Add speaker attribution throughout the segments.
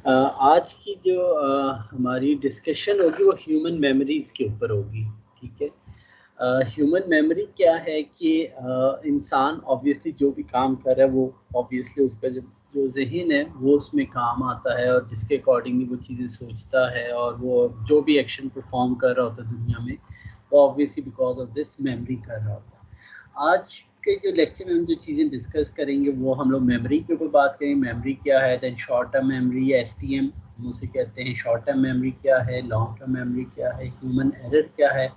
Speaker 1: आज की जो हमारी डिस्कशन होगी वो ह्यूमन मेमोरीज के ऊपर होगी। ठीक है। ह्यूमन मेमोरी क्या है कि इंसान ऑब्वियसली जो भी काम कर रहा है वो ऑब्वियसली उसका जो जो जहन है वो उसमें काम आता है और जिसके अकॉर्डिंगली वो चीज़ें सोचता है और वो जो भी एक्शन परफॉर्म कर रहा होता है दुनिया में वो obviously because of this memory कर रहा होता है। आज के जो लेक्चर में हम जो चीज़ें डिस्कस करेंगे वो हम लोग मेमोरी के ऊपर बात करेंगे। मेमोरी क्या है, देन शॉर्ट टर्म मेमोरी या STM हम उसे कहते हैं। शॉर्ट टर्म मेमोरी क्या है, लॉन्ग टर्म मेमोरी क्या है, ह्यूमन एरर क्या है,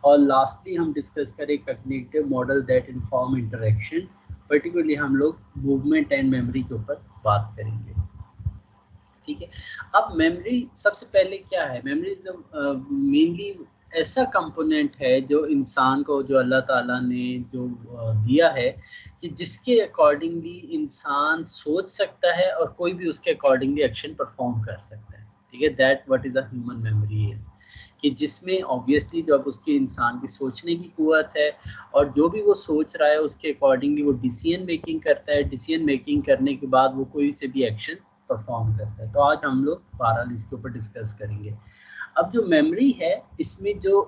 Speaker 1: और लास्टली हम डिस्कस करें cognitive model that inform interaction. Particularly हम लोग मूवमेंट एंड मेमोरी के ऊपर बात करेंगे। ठीक है। अब मेमोरी सबसे पहले क्या है, मेमोरी मेनली ऐसा कंपोनेंट है जो इंसान को, जो अल्लाह ताला ने जो दिया है कि जिसके अकॉर्डिंगली इंसान सोच सकता है और कोई भी उसके अकॉर्डिंगली एक्शन परफॉर्म कर सकता है। ठीक है, that what is a human memory is, कि जिसमें ऑब्वियसली जब उसके इंसान की सोचने की कुव्वत है और जो भी वो सोच रहा है उसके अकॉर्डिंगली वो डिसीजन मेकिंग करता है। डिसीजन मेकिंग करने के बाद वो कोई से भी एक्शन परफॉर्म करता है। तो आज हम लोग बहरहाल इसके ऊपर डिस्कस करेंगे। अब जो मेमोरी है इसमें जो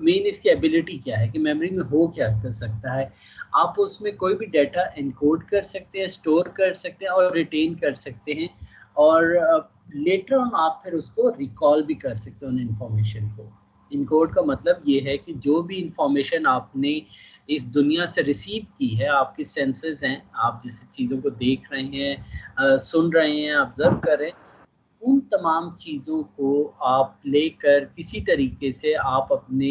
Speaker 1: मेन इसकी एबिलिटी क्या है कि मेमोरी में हो क्या कर सकता है, आप उसमें कोई भी डाटा एनकोड कर सकते हैं, स्टोर कर सकते हैं और रिटेन कर सकते हैं, और लेटर ऑन आप फिर उसको रिकॉल भी कर सकते हैं उन इंफॉर्मेशन को। इनकोड का मतलब ये है कि जो भी इंफॉर्मेशन आपने इस दुनिया से रिसीव की है, आपके सेंसेस हैं, आप जिस चीज़ों को देख रहे हैं, सुन रहे हैं, ऑब्जर्व कर रहे हैं, उन तमाम चीज़ों को आप लेकर किसी तरीके से आप अपने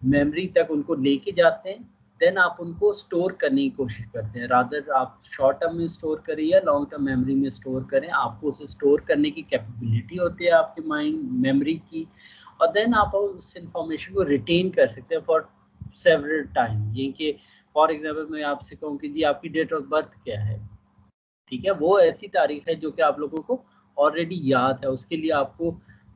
Speaker 1: मेमोरी तक उनको लेके जाते हैं। देन आप उनको स्टोर करने की कोशिश करते हैं। रादर आप शॉर्ट टर्म में स्टोर करें या लॉन्ग टर्म मेमोरी में स्टोर करें, आपको उसे स्टोर करने की कैपेबिलिटी होती है आपके माइंड मेमोरी की। और देन आप उस इंफॉर्मेशन को रिटेन कर सकते हैं फॉर सेवरल टाइम। ये कि फॉर एग्जांपल मैं आपसे कहूँ कि जी आपकी डेट ऑफ बर्थ क्या है, ठीक है, वो ऐसी तारीख है जो कि आप लोगों को ऑलरेडी याद है। उसके लिए आपको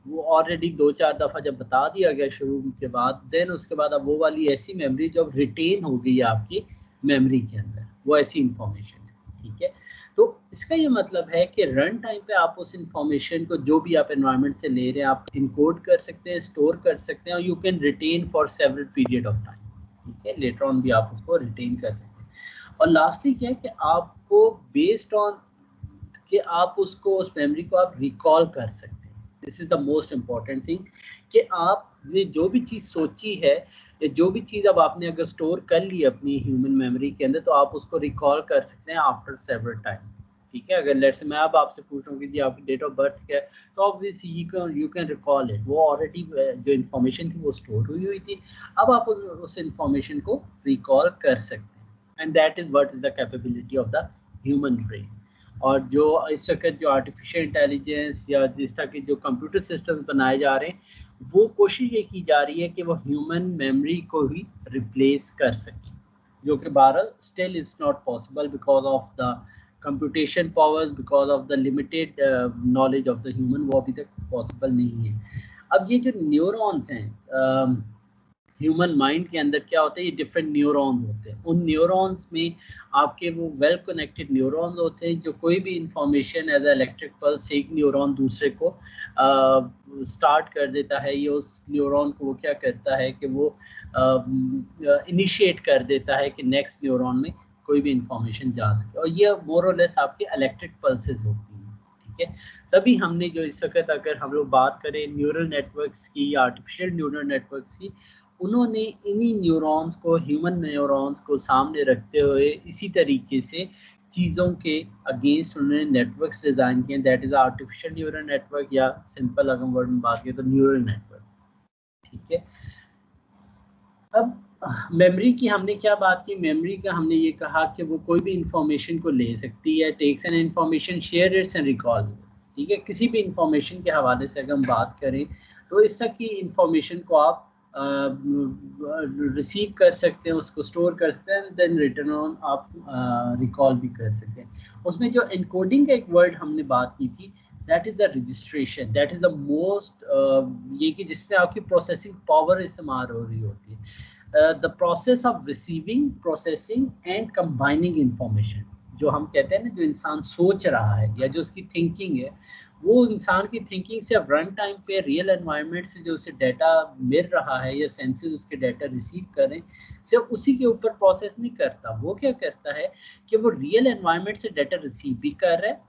Speaker 1: वो ऑलरेडी 2-4 दफ़ा जब बता दिया गया शुरू के बाद, देन उसके बाद अब वो वाली ऐसी मेमोरी जो रिटेन हो गई है आपकी मेमोरी के अंदर, वो ऐसी इंफॉर्मेशन है। ठीक है। तो इसका ये मतलब है कि रन टाइम पे आप उस इंफॉर्मेशन को जो भी आप एनवायरनमेंट से ले रहे हैं आप इनकोड कर सकते हैं, स्टोर कर सकते हैं, और you can retain for several period of time. ठीक है, लेटर ऑन भी आप उसको रिटेन कर सकते हैं। और लास्टली क्या है कि आपको बेस्ड ऑन कि आप उसको, उस मेमोरी को आप रिकॉल कर सकते हैं। This is the most important thing कि आपने जो भी चीज़ सोची है, जो भी चीज़ अब आपने अगर स्टोर कर ली अपनी ह्यूमन मेमोरी के अंदर, तो आप उसको रिकॉल कर सकते हैं आफ्टर सेवरल टाइम। ठीक है। अगर लेट्स से मैं अब आपसे पूछूं कि जी आपकी डेट ऑफ बर्थ क्या है, तो obviously you can recall it. वो ऑलरेडी जो इन्फॉर्मेशन थी वो स्टोर हुई थी। अब आप उस इन्फॉर्मेशन को रिकॉल कर सकते हैं, and that is what is the capability of the human brain. और जो इस वक्त जो आर्टिफिशियल इंटेलिजेंस या जिस तरह के जो कंप्यूटर सिस्टम्स बनाए जा रहे हैं, वो कोशिश ये की जा रही है कि वो ह्यूमन मेमोरी को ही रिप्लेस कर सकें, जो कि बहरहाल still it's not possible because of the computation powers, because of the limited knowledge of the human, वो अभी तक पॉसिबल नहीं है। अब ये जो न्यूरॉन्स हैं ह्यूमन माइंड के अंदर, क्या होता है, ये डिफरेंट न्यूरॉन्स होते हैं। उन न्यूरॉन्स में आपके वो वेल कनेक्टेड न्यूरॉन्स होते हैं जो कोई भी इंफॉर्मेशन एज इलेक्ट्रिक पल्स एक न्यूरॉन दूसरे को स्टार्ट कर देता है। ये उस न्यूरॉन को वो क्या करता है कि वो इनिशिएट कर देता है कि नेक्स्ट न्यूरॉन में कोई भी इंफॉर्मेशन जा सके, और ये मोर और लेस आपके इलेक्ट्रिक पल्सेस होती हैं। ठीक है। तभी हमने जो इस वक्त अगर हम लोग बात करें न्यूरल नेटवर्क्स की या आर्टिफिशियल न्यूरल नेटवर्क्स की, उन्होंने इन्हीं न्यूरॉन्स को, ह्यूमन न्यूरॉन्स को सामने रखते हुए इसी तरीके से चीज़ों के अगेंस्ट उन्होंने नेटवर्क्स डिज़ाइन किए। That is artificial neural network, या सिंपल अगर वर्ड में बात करें तो न्यूरल नेटवर्क। ठीक है। अब मेमोरी की हमने क्या बात की, मेमोरी का हमने ये कहा कि वो कोई भी इंफॉर्मेशन को ले सकती है, takes an information, share its and recall. ठीक है। किसी भी इंफॉर्मेशन के हवाले से अगर हम बात करें तो इस तक की इंफॉर्मेशन को आप रिसीव कर सकते हैं, उसको स्टोर कर सकते हैं, देन रिटर्न ऑन आप रिकॉल भी कर सकते हैं। उसमें जो एनकोडिंग का एक वर्ड हमने बात की थी, that is the registration, that is the most, ये कि जिसमें आपकी प्रोसेसिंग पावर इस्तेमाल हो रही होती है। The process of receiving, processing and combining information, जो हम कहते हैं ना, जो इंसान सोच रहा है या जो उसकी थिंकिंग है, वो इंसान की थिंकिंग से अब रन टाइम पे रियल एनवायरनमेंट से जो उसे डाटा मिल रहा है या सेंसेस उसके डाटा रिसीव करें, सिर्फ उसी के ऊपर प्रोसेस नहीं करता। वो क्या करता है कि वो रियल एनवायरनमेंट से डाटा रिसीव भी कर रहा है,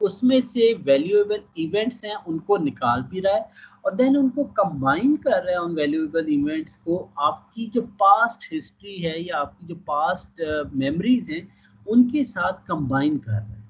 Speaker 1: उसमें से वैल्यूएबल इवेंट्स हैं उनको निकाल भी रहा है, और देन उनको कंबाइन कर रहा है उन वैल्यूएबल इवेंट्स को आपकी जो पास्ट हिस्ट्री है या आपकी जो पास्ट मेमोरीज हैं उनके साथ कंबाइन कर रहा है।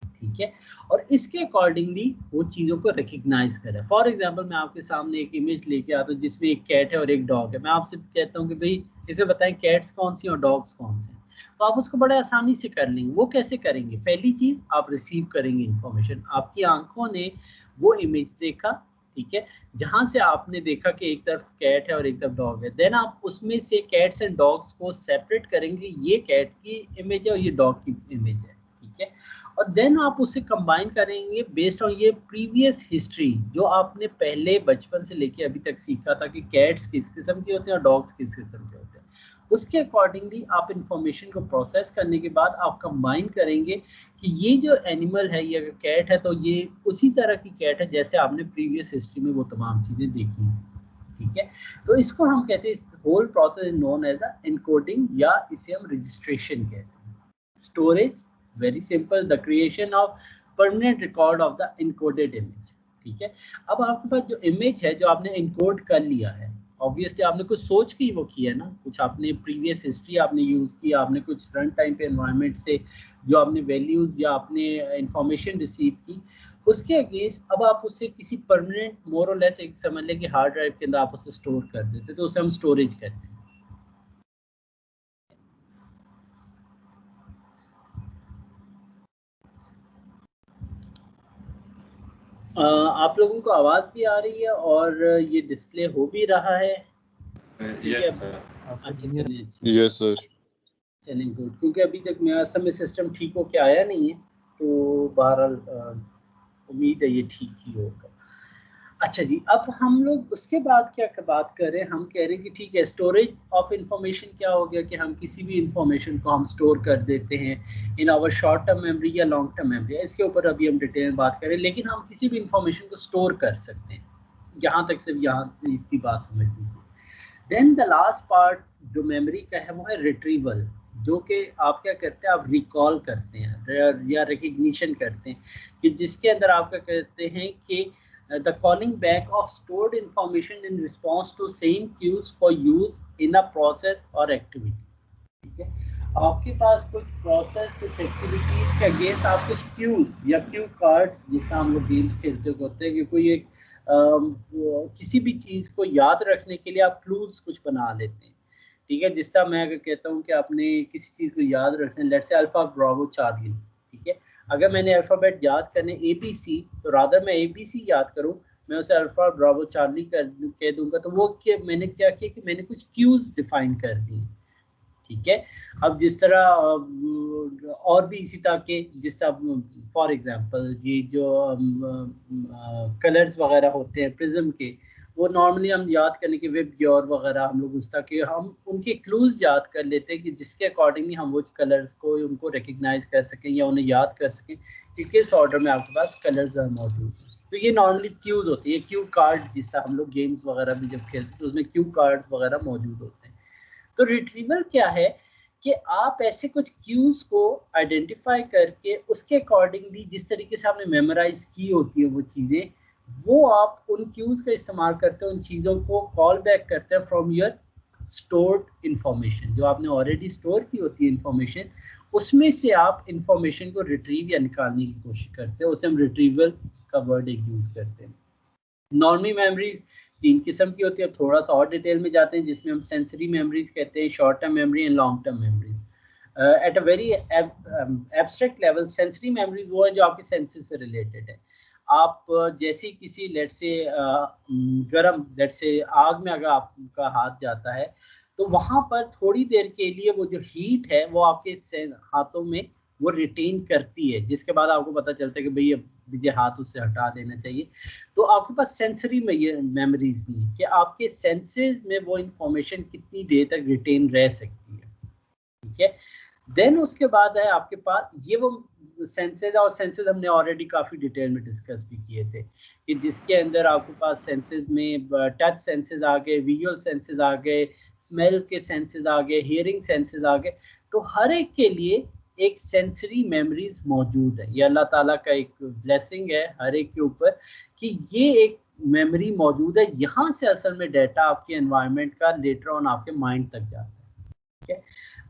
Speaker 1: ठीक है, और इसके अकॉर्डिंगली वो चीज़ों को रिकग्नाइज करे। फॉर एग्जांपल मैं आपके सामने एक इमेज लेके आता हूँ जिसमें एक कैट है और एक डॉग है। मैं आपसे कहता हूँ कि भाई इसे बताएं कैट्स कौन सी और डॉग्स कौन से हैं, तो आप उसको बड़े आसानी से कर लेंगे। वो कैसे करेंगे? पहली चीज़, आप रिसीव करेंगे इंफॉर्मेशन, आपकी आंखों ने वो इमेज देखा, ठीक है, जहां से आपने देखा कि एक तरफ कैट है और एक तरफ डॉग है। देन आप उसमें से कैट्स एंड डॉग्स को सेपरेट करेंगे, ये कैट की इमेज है और ये डॉग की इमेज है, ठीक है, और देन आप उसे कंबाइन करेंगे बेस्ड ऑन ये प्रीवियस हिस्ट्री जो आपने पहले बचपन से लेके अभी तक सीखा था कि कैट्स किस किस्म के होते हैं और डॉग्स किस किस्म के होते हैं। उसके अकॉर्डिंगली आप इंफॉर्मेशन को प्रोसेस करने के बाद आप कंबाइन करेंगे कि ये जो एनिमल है, ये अगर कैट है तो ये उसी तरह की कैट है जैसे आपने प्रीवियस हिस्ट्री में वो तमाम चीज़ें देखी हैं, ठीक है। तो इसको हम कहते हैं, इस whole process is known as the encoding, या इसे हम रजिस्ट्रेशन कहते हैं। Storage, very simple, the creation of permanent record of the encoded image, ठीक है। अब आपके पास जो इमेज है जो आपने इनकोड कर लिया है, ऑब्वियसली आपने कुछ सोच के ही वो किया है ना, कुछ आपने प्रीवियस हिस्ट्री आपने यूज की, आपने कुछ रन टाइम पे एनवायरनमेंट से जो आपने वैल्यूज या आपने इंफॉर्मेशन रिसीव की, उसके अगेंस्ट अब आप उसे किसी परमानेंट मोर और लेस एक समझ लें कि हार्ड ड्राइव के अंदर आप उसे स्टोर कर देते, तो उसे हम स्टोरेज कहते हैं। आप लोगों को आवाज़ भी आ रही है और ये डिस्प्ले हो भी रहा है?
Speaker 2: Yes sir.
Speaker 1: अच्छा चलिए,
Speaker 3: यस सर।
Speaker 1: चलिए गुड, क्योंकि अभी तक मेरा समय सिस्टम ठीक होके आया नहीं है, तो बहरहाल उम्मीद है ये ठीक ही होगा। अच्छा जी, अब हम लोग उसके बाद क्या बात कर रहे हैं, हम कह रहे हैं कि ठीक है, स्टोरेज ऑफ इंफॉर्मेशन क्या हो गया कि हम किसी भी इंफॉर्मेशन को हम स्टोर कर देते हैं in our short term memory या लॉन्ग टर्म मेमोरी। इसके ऊपर अभी हम डिटेल में बात करें, लेकिन हम किसी भी इंफॉर्मेशन को स्टोर कर सकते हैं, जहाँ तक सिर्फ यहाँ इतनी बात समझ लीजिए। देन द लास्ट पार्ट जो मेमोरी का है वो है रिट्रीवल, जो कि आप क्या करते हैं, आप रिकॉल करते हैं या रिकग्निशन करते हैं, कि जिसके अंदर आप क्या कहते हैं कि the calling back of stored information in response to same cues for use in a process or activity, ठीक है। आपके पास कुछ प्रोसेस, कुछ एक्टिविटीज के अगेंस्ट आप कुछ क्यूज या क्यू कार्ड्स, जिससे हम लोग गेम्स खेलते होते हैं कि कोई एक किसी भी चीज को याद रखने के लिए आप क्लूज कुछ बना लेते हैं, ठीक है। जिस तरह मैं अगर कहता हूँ कि आपने किसी चीज को याद रखना है, let's say alpha Bravo Charlie, ठीक है, अगर मैंने अल्फाबेट याद करने ABC, तो रादर मैं ABC याद करूं, मैं उसे अल्फा ब्रावो चार्ली कह दूंगा, तो वो मैंने क्या किया कि मैंने कुछ क्यूज डिफाइन कर दी, ठीक है। अब जिस तरह और भी इसी तरह के, जिस तरह फॉर एग्जांपल ये जो कलर्स वगैरह होते हैं प्रिज्म के, वो नॉर्मली हम याद करने के वेब ग्योर वगैरह हम लोग उस तरह के हम उनके क्लूज याद कर लेते हैं कि जिसके अकॉर्डिंगली हम वो कलर्स को उनको रिकग्नाइज कर सकें या उन्हें याद कर सकें कि किस ऑर्डर में आपके पास कलर्स मौजूद हैं। तो ये नॉर्मली क्यूज होती है, क्यू कार्ड, जिससे हम लोग गेम्स वगैरह भी जब खेलते हैं तो उसमें क्यू कार्ड वगैरह मौजूद होते हैं। तो रिट्रीवल क्या है कि आप ऐसे कुछ क्यूज को आइडेंटिफाई करके उसके अकॉर्डिंगली जिस तरीके से आपने मेमोराइज की होती है वो चीज़ें, वो आप उन क्यूज का इस्तेमाल करते हैं, उन चीज़ों को कॉल बैक करते हैं फ्रॉम योर स्टोर्ड इंफॉर्मेशन, जो आपने ऑलरेडी स्टोर की होती है इंफॉर्मेशन, उसमें से आप इंफॉर्मेशन को रिट्रीव या निकालने की कोशिश करते हैं, उसे हम रिट्रीवल का वर्ड एक यूज करते हैं। नॉर्मल मेमोरी तीन किस्म की होती है, थोड़ा सा और डिटेल में जाते हैं, जिसमें हम सेंसरी मेमोरीज कहते हैं, short term memory and long term memory. At a very abstract level, sensory memories वो है जो आपके सेंसेस से रिलेटेड है। आप जैसे किसी लेट से गर्म, लेट से आग में अगर आपका हाथ जाता है, तो वहां पर थोड़ी देर के लिए वो जो हीट है वो आपके हाथों में वो रिटेन करती है, जिसके बाद आपको पता चलता है कि भाई अब मुझे हाथ उससे हटा देना चाहिए। तो आपके पास सेंसरी में ये मेमोरीज भी है कि आपके सेंसेस में वो इंफॉर्मेशन कितनी देर तक रिटेन रह सकती है, ठीक है। देन उसके बाद है आपके पास ये वो सेंसेस, और सेंसेस हमने ऑलरेडी काफ़ी डिटेल में डिस्कस भी किए थे कि जिसके अंदर आपके पास सेंसेस में टच सेंसेस आ गए, विजुअल सेंसेस आ गए, स्मेल के सेंसेस आ गए, हियरिंग सेंसेस आ गए। तो हर एक के लिए एक सेंसरी मेमोरीज मौजूद है। ये अल्लाह ताला का एक ब्लेसिंग है हर एक के ऊपर कि ये एक मेमोरी मौजूद है। यहाँ से असल में डाटा आपके एनवायरनमेंट का लेटर ऑन आपके माइंड तक जाता है। ठीक है,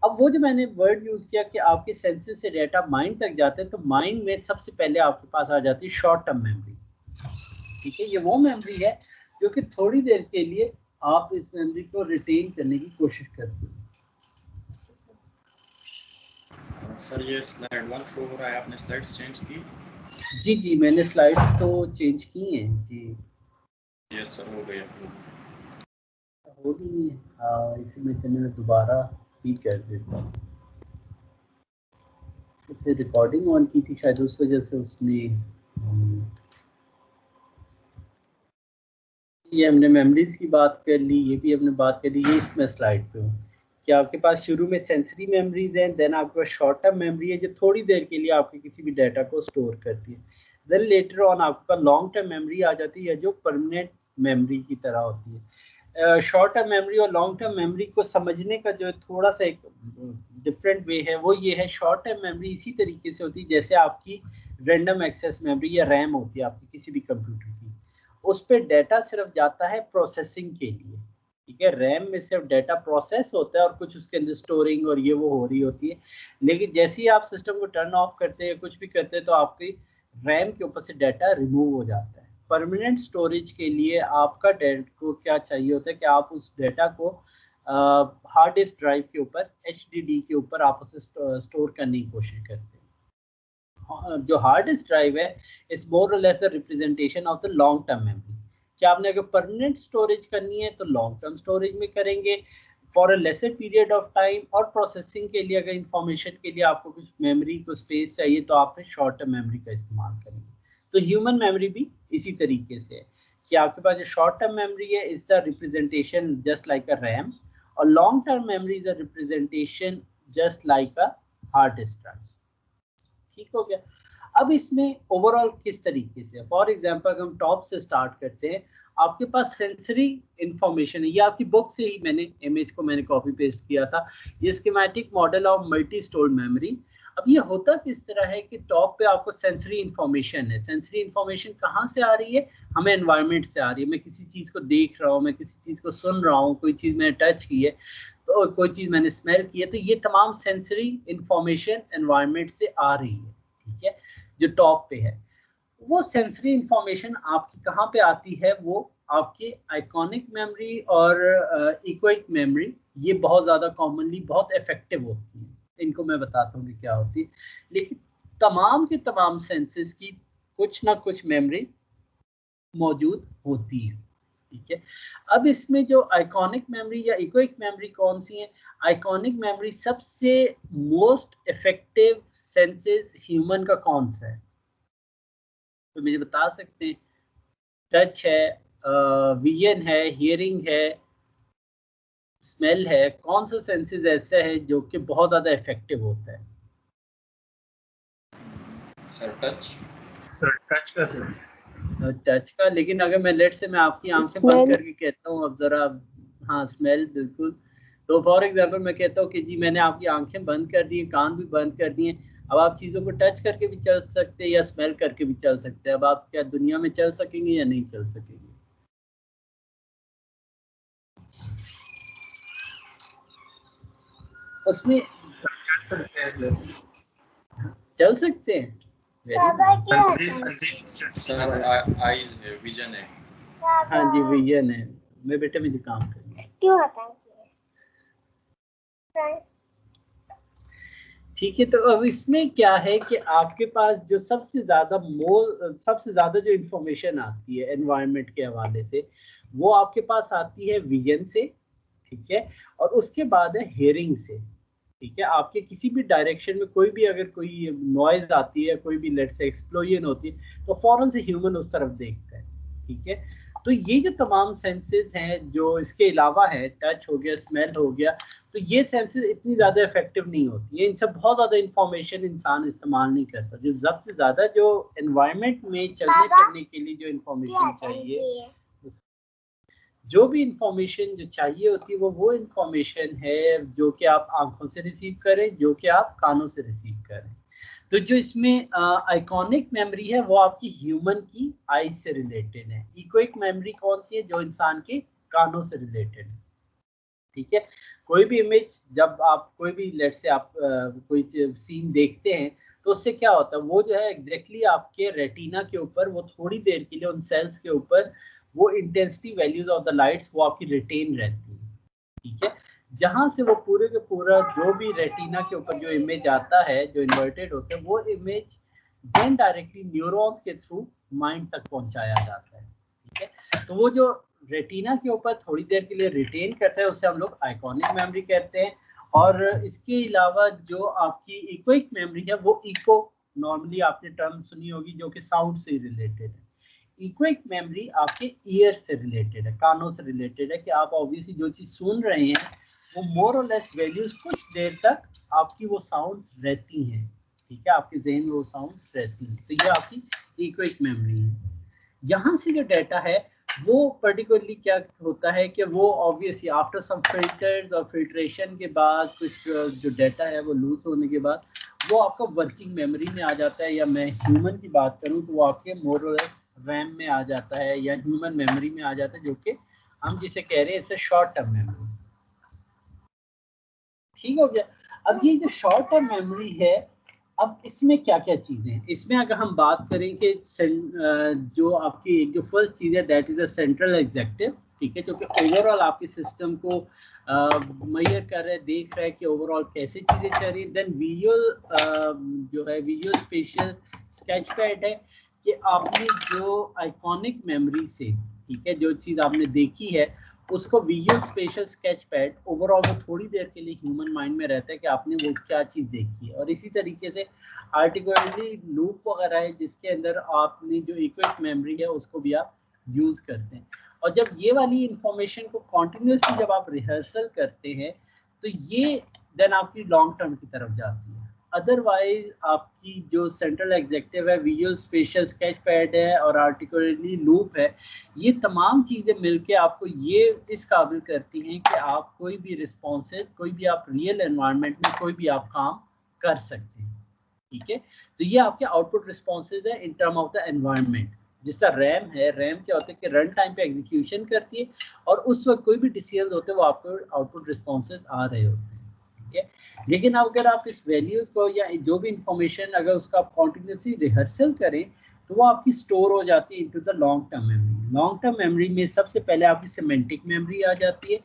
Speaker 1: अब वो जो मैंने वर्ड यूज किया कि आपके सेंसेस से डाटा माइंड तक जाते हैं, तो माइंड में सबसे पहले आपके पास आ जाती है शॉर्ट टर्म मेमोरी। ठीक है, ये वो मेमोरी है जो कि थोड़ी देर के लिए आप इस मेमोरी को रिटेन करने की कोशिश करते हैं।
Speaker 2: सर ये स्लाइड 1 शो हो रहा है, आपने स्लाइड्स चेंज की?
Speaker 1: जी जी, मैंने स्लाइड तो चेंज की हैं जी।
Speaker 2: यस सर, हो गई।
Speaker 1: हो गई है, हाँ, इसमें से मैं दोबारा ही कर देता हूँ। इससे रिकॉर्डिंग ऑन की थी शायद, उस वजह से उसने ये हमने मेमोरीज की बात कर ली, ये भी हमने बात कर ली। ये इसमें स्लाइड पे हूँ कि आपके पास शुरू में सेंसरी मेमोरीज हैं, देन आपके पास शॉर्ट टर्म मेमोरी है जो थोड़ी देर के लिए आपके किसी भी डाटा को स्टोर करती है। देन लेटर ऑन आपका लॉन्ग टर्म मेमोरी आ जाती है जो परमानेंट मेमोरी की तरह होती है। शॉर्ट टर्म मेमोरी और लॉन्ग टर्म मेमोरी को समझने का जो थोड़ा सा एक डिफरेंट वे है वो ये है, शॉर्ट टर्म मेमोरी इसी तरीके से होती है जैसे आपकी रैंडम एक्सेस मेमोरी या रैम होती है आपकी किसी भी कंप्यूटर की। उस पे डाटा सिर्फ जाता है प्रोसेसिंग के लिए। ठीक है, रैम में सिर्फ डाटा प्रोसेस होता है और कुछ उसके अंदर स्टोरिंग और ये वो हो रही होती है। लेकिन जैसे ही आप सिस्टम को टर्न ऑफ करते हैं, कुछ भी करते हैं, तो आपकी रैम के ऊपर से डाटा रिमूव हो जाता है। परमानेंट स्टोरेज के लिए आपका डाटा को क्या चाहिए होता है कि आप उस डाटा को हार्ड डिस्क ड्राइव के ऊपर, HDD के ऊपर आप उसे स्टोर करने की कोशिश करते हैं। जो हार्ड डिस्क ड्राइव है इज मोर और less the representation of the long term memory. क्या आपने अगर परमानेंट स्टोरेज करनी है तो लॉन्ग टर्म स्टोरेज में करेंगे for a lesser period of time, और प्रोसेसिंग के लिए अगर इंफॉर्मेशन के लिए आपको कुछ मेमोरी को स्पेस चाहिए तो आप शॉर्ट टर्म मेमोरी का इस्तेमाल करेंगे। तो ह्यूमन मेमोरी भी इसी तरीके से है कि आपके पास जो शॉर्ट टर्म मेमोरी है is the representation just like a RAM, और long term memory is a representation just like a hard disk drive. ठीक हो गया। अब इसमें ओवरऑल किस तरीके से, फॉर एग्जांपल हम टॉप से स्टार्ट करते हैं। आपके पास सेंसरी इंफॉर्मेशन है, ये आपकी बुक से ही मैंने इमेज को मैंने कॉपी पेस्ट किया था। ये schematic model of multi stored memory. अब ये होता किस तरह है कि टॉप पे आपको सेंसरी इंफॉर्मेशन है। सेंसरी इंफॉर्मेशन कहाँ से आ रही है? हमें एनवायरनमेंट से आ रही है। मैं किसी चीज़ को देख रहा हूँ, मैं किसी चीज़ को सुन रहा हूँ, कोई चीज़ मैंने टच की है, तो कोई चीज़ मैंने स्मेल की है, तो ये तमाम सेंसरी इंफॉर्मेशन एनवायरनमेंट से आ रही है। ठीक है, जो टॉप पे है वो सेंसरी इंफॉर्मेशन आपकी कहाँ पे आती है? वो आपके आइकॉनिक मेमोरी और इकोइक मेमोरी, ये बहुत ज़्यादा कॉमनली बहुत इफेक्टिव होती है। इनको मैं बताता हूँ कि क्या होती है। लेकिन तमाम के तमाम सेंसेस की कुछ ना कुछ मेमोरी मौजूद होती है। ठीक है, अब इसमें जो आइकॉनिक मेमोरी या इकोइक मेमोरी कौन सी है? आइकॉनिक मेमोरी सबसे मोस्ट इफेक्टिव सेंसेस ह्यूमन का कौन सा है? तो मुझे बता सकते हैं? टच है, विजन है, हियरिंग है, स्मेल है, कौन सा सेंसेस ऐसा है जो कि बहुत ज़्यादा इफेक्टिव होता है?
Speaker 2: Sir touch.
Speaker 3: सर टच का सर
Speaker 1: टच का। लेकिन अगर मैं लेट से मैं आपकी आंखें बंद करके कहता हूँ अब जरा, हाँ स्मेल बिल्कुल। तो फॉर एग्जांपल मैं कहता हूँ कि जी मैंने आपकी आंखें बंद कर दी, कान भी बंद कर दिए, अब आप चीज़ों को टच करके भी चल सकते हैं या स्मेल करके भी चल सकते हैं। अब आप क्या दुनिया में चल सकेंगे या नहीं चल सकेंगे? उसमें चल सकते हैं।
Speaker 2: सर आईज है, विजन है।
Speaker 1: हाँ जी, विजन है। मैं बेटे मुझे काम करना ठीक है। तो अब इसमें क्या है कि आपके पास जो सबसे ज्यादा जो इंफॉर्मेशन आती है एनवायरनमेंट के हवाले से, वो आपके पास आती है विजन से। ठीक है, और उसके बाद है हियरिंग से। ठीक है, आपके किसी भी डायरेक्शन में कोई भी अगर कोई नॉइज आती है, कोई भी लेट्स से एक्सप्लोजन होती है, तो फौरन से ह्यूमन उस तरफ देखता है। ठीक है, तो ये जो तमाम सेंसेस हैं जो इसके अलावा है, टच हो गया, स्मेल हो गया, तो ये सेंसेस इतनी ज़्यादा इफेक्टिव नहीं होती है, इनसे बहुत ज़्यादा इंफॉर्मेशन इंसान इस्तेमाल नहीं करता। जो सबसे ज़्यादा जो एनवायरनमेंट में चलने फिरने के लिए जो इंफॉर्मेशन चाहिए, जो भी इंफॉर्मेशन जो चाहिए होती है वो इंफॉर्मेशन है जो कि आप आंखों से रिसीव करें, जो कि आप कानों से रिसीव करें। तो जो इसमें आइकॉनिक मेमोरी है वो आपकी ह्यूमन की आई से रिलेटेड है। इकोइक मेमोरी कौन सी है? जो इंसान के कानों से रिलेटेड है। ठीक है, कोई भी इमेज जब आप कोई भी लेट से आप कोई सीन देखते हैं तो उससे क्या होता है, वो जो है एग्जैक्टली आपके रेटिना के ऊपर वो थोड़ी देर के लिए उन सेल्स के ऊपर वो intensity values of the lights वो आपकी रिटेन रहती है। ठीक है, जहां से वो पूरे के पूरा जो भी रेटिना के ऊपर जो इमेज आता है जो इन्वर्टेड होता है वो इमेज देन डायरेक्टली न्यूरॉन्स के थ्रू माइंड तक पहुंचाया जाता है। ठीक है, तो वो जो रेटिना के ऊपर थोड़ी देर के लिए रिटेन करता है उसे हम लोग आइकॉनिक मेमोरी कहते हैं। और इसके अलावा जो आपकी इकोइक मेमोरी है वो इको, नॉर्मली आपने टर्म सुनी होगी जो कि साउंड से रिलेटेड है। इकोइक मेमोरी आपके ईयर से रिलेटेड है, कानों से रिलेटेड है कि आप ऑब्वियसली जो चीज सुन रहे हैं वो मोर और लेस वैल्यूज कुछ देर तक आपकी वो साउंड्स रहती हैं। ठीक है, आपके जहन में वो साउंड्स रहती हैं, तो ये आपकी इकोइक मेमोरी है। यहाँ से जो डाटा है वो पर्टिकुलरली क्या होता है कि वो ऑब्वियसली आफ्टर सम फिल्टर्स और फिल्ट्रेशन के बाद कुछ जो डाटा है वो लूज होने के बाद वो आपका वर्किंग मेमोरी में आ जाता है, या मैं ह्यूमन की बात करूँ तो वो आपके मोर और लेस रैम में आ जाता है या ह्यूमन मेमोरी में आ जाता है, जो कि हम जिसे कह रहे हैं इसे शॉर्ट टर्म मेमोरी। ठीक हो गया। अब ये जो शॉर्ट टर्म मेमोरी है, अब इसमें क्या क्या चीजें हैं? इसमें अगर हम बात करें कि जो आपकी जो फर्स्ट चीज है that is a central executive. ठीक है, जो कि ओवरऑल आपके सिस्टम को मेजर कर रहे हैं, देख रहे हैं कि ओवरऑल कैसे चीजें चल रही है। देन विजुअल जो है विजुअल स्पेशल स्केच पैड है कि आपने जो आइकॉनिक मेमोरी से, ठीक है, जो चीज आपने देखी है उसको visual special sketch pad overall वो थोड़ी देर के लिए ह्यूमन माइंड में रहता है कि आपने वो क्या चीज देखी है। और इसी तरीके से आर्टिकुलरली लूप वगैरह है जिसके अंदर आपने जो इक्विक मेमोरी है उसको भी आप यूज करते हैं। और जब ये वाली इंफॉर्मेशन को कॉन्टिन्यूसली जब आप रिहर्सल करते हैं तो ये देन आपकी लॉन्ग टर्म की तरफ जाती है। अदरवाइज आपकी जो सेंट्रल एग्जेक्टिव है, विजुअल स्पेशल स्केच पैड है और आर्टिकुलरली लूप है, ये तमाम चीज़ें मिलके आपको ये इस काबिल करती हैं कि आप कोई भी रिस्पॉन्सेज, कोई भी आप रियल एनवायरनमेंट में कोई भी आप काम कर सकते हैं। ठीक है, तो ये आपके आउटपुट रिस्पॉन्सेज है in term of the environment. जिसका रैम है, रैम क्या होता है कि रन टाइम पे एग्जीक्यूशन करती है और उस वक्त कोई भी डिसीजन होते हैं वो आपको आउटपुट रिस्पॉन्सेज आ रहे होते हैं। ठीक है, लेकिन अगर आप इस वैल्यूज को या जो भी इंफॉर्मेशन अगर उसका आप कॉन्टिन्यूसली रिहर्सल करें तो वो आपकी स्टोर हो जाती है into the long term memory. Long term memory में सबसे पहले आपकी सिमेंटिक मेमोरी आ जाती है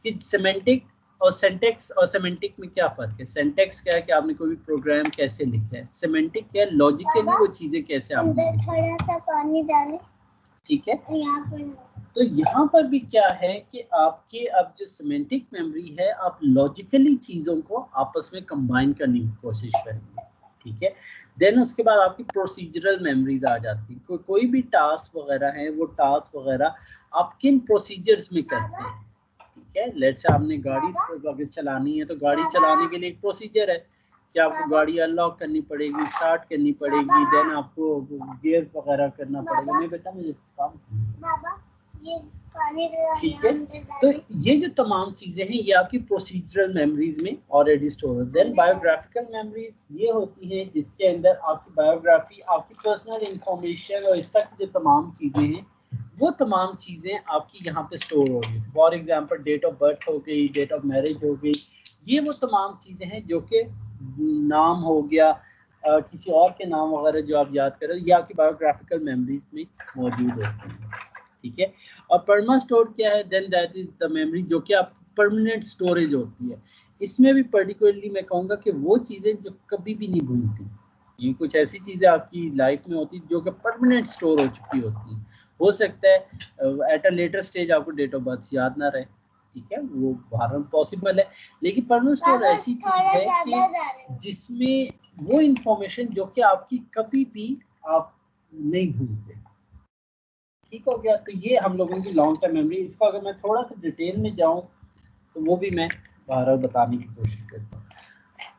Speaker 1: कि सिमेंटिक और सिंटैक्स और सिमेंटिक में क्या फर्क है। सिंटैक्स क्या है कि आपने कोई भी प्रोग्राम कैसे लिखा है, सिमेंटिक क्या है लॉजिकली वो चीजें कैसे आपने
Speaker 4: थोड़ा सा पानी डालें।
Speaker 1: ठीक है,
Speaker 4: यहाँ पर
Speaker 1: तो यहाँ पर भी क्या है कि आपके अब जो सिमेंटिक मेमोरी है आप लॉजिकली चीजों को आपस में कंबाइन करने की कोशिश करेंगे। ठीक है, देन उसके बाद आपकी प्रोसीजरल मेमोरीज आ जाती है। कोई भी टास्क वगैरह है वो टास्क वगैरह आप किन प्रोसीजर्स में करते हैं। ठीक है, लेट्स से आपने गाड़ी अगर चलानी है तो गाड़ी चलाने के लिए एक प्रोसीजर है कि आपको गाड़ी अनलॉक करनी पड़ेगी, स्टार्ट करनी पड़ेगी, देन आपको गियर वगैरह करना पड़ेगा। मैं बेटा मुझे काम ठीक है, तो ये जो तमाम चीजें हैं ये आपकी प्रोसीजरल मेमोरीज में ऑलरेडी स्टोर होती है। देन बायोग्राफिकल मेमोरीज ये होती हैं जिसके अंदर आपकी बायोग्राफी, आपकी पर्सनल इंफॉर्मेशन और इस तक जो तमाम चीजें हैं वो तमाम चीजें आपकी यहाँ पे स्टोर होगी। For example date of birth हो गई, डेट ऑफ मैरिज हो गई, ये वो तमाम चीजें हैं जो कि नाम हो गया, किसी और के नाम वगैरह जो आप याद करें ये आपकी बायोग्राफिकल मेमोरीज में मौजूद होती हैं। ठीक है, और परमानेंट स्टोर क्या है? Then that is the memory जो कि आप परमानेंट स्टोरेज होती है। इसमें भी पर्टिकुलरली मैं कहूँगा कि वो चीज़ें जो कभी भी नहीं भूलती, ये कुछ ऐसी चीज़ें आपकी लाइफ में होती जो कि परमानेंट स्टोर हो चुकी होती हैं। हो सकता है एट अ लेटर स्टेज आपको डेट ऑफ बर्थ याद ना रहे, ठीक है, वो बाहर पॉसिबल है, लेकिन परमानेंट स्टोर ऐसी चीज है कि जिसमें वो इंफॉर्मेशन जो कि आपकी कभी भी आप नहीं भूलते। ठीक हो गया, तो ये हम लोगों की लॉन्ग टर्म मेमोरी। इसको अगर मैं थोड़ा सा डिटेल में जाऊं तो वो भी मैं बहरहाल बताने की कोशिश करता हूँ।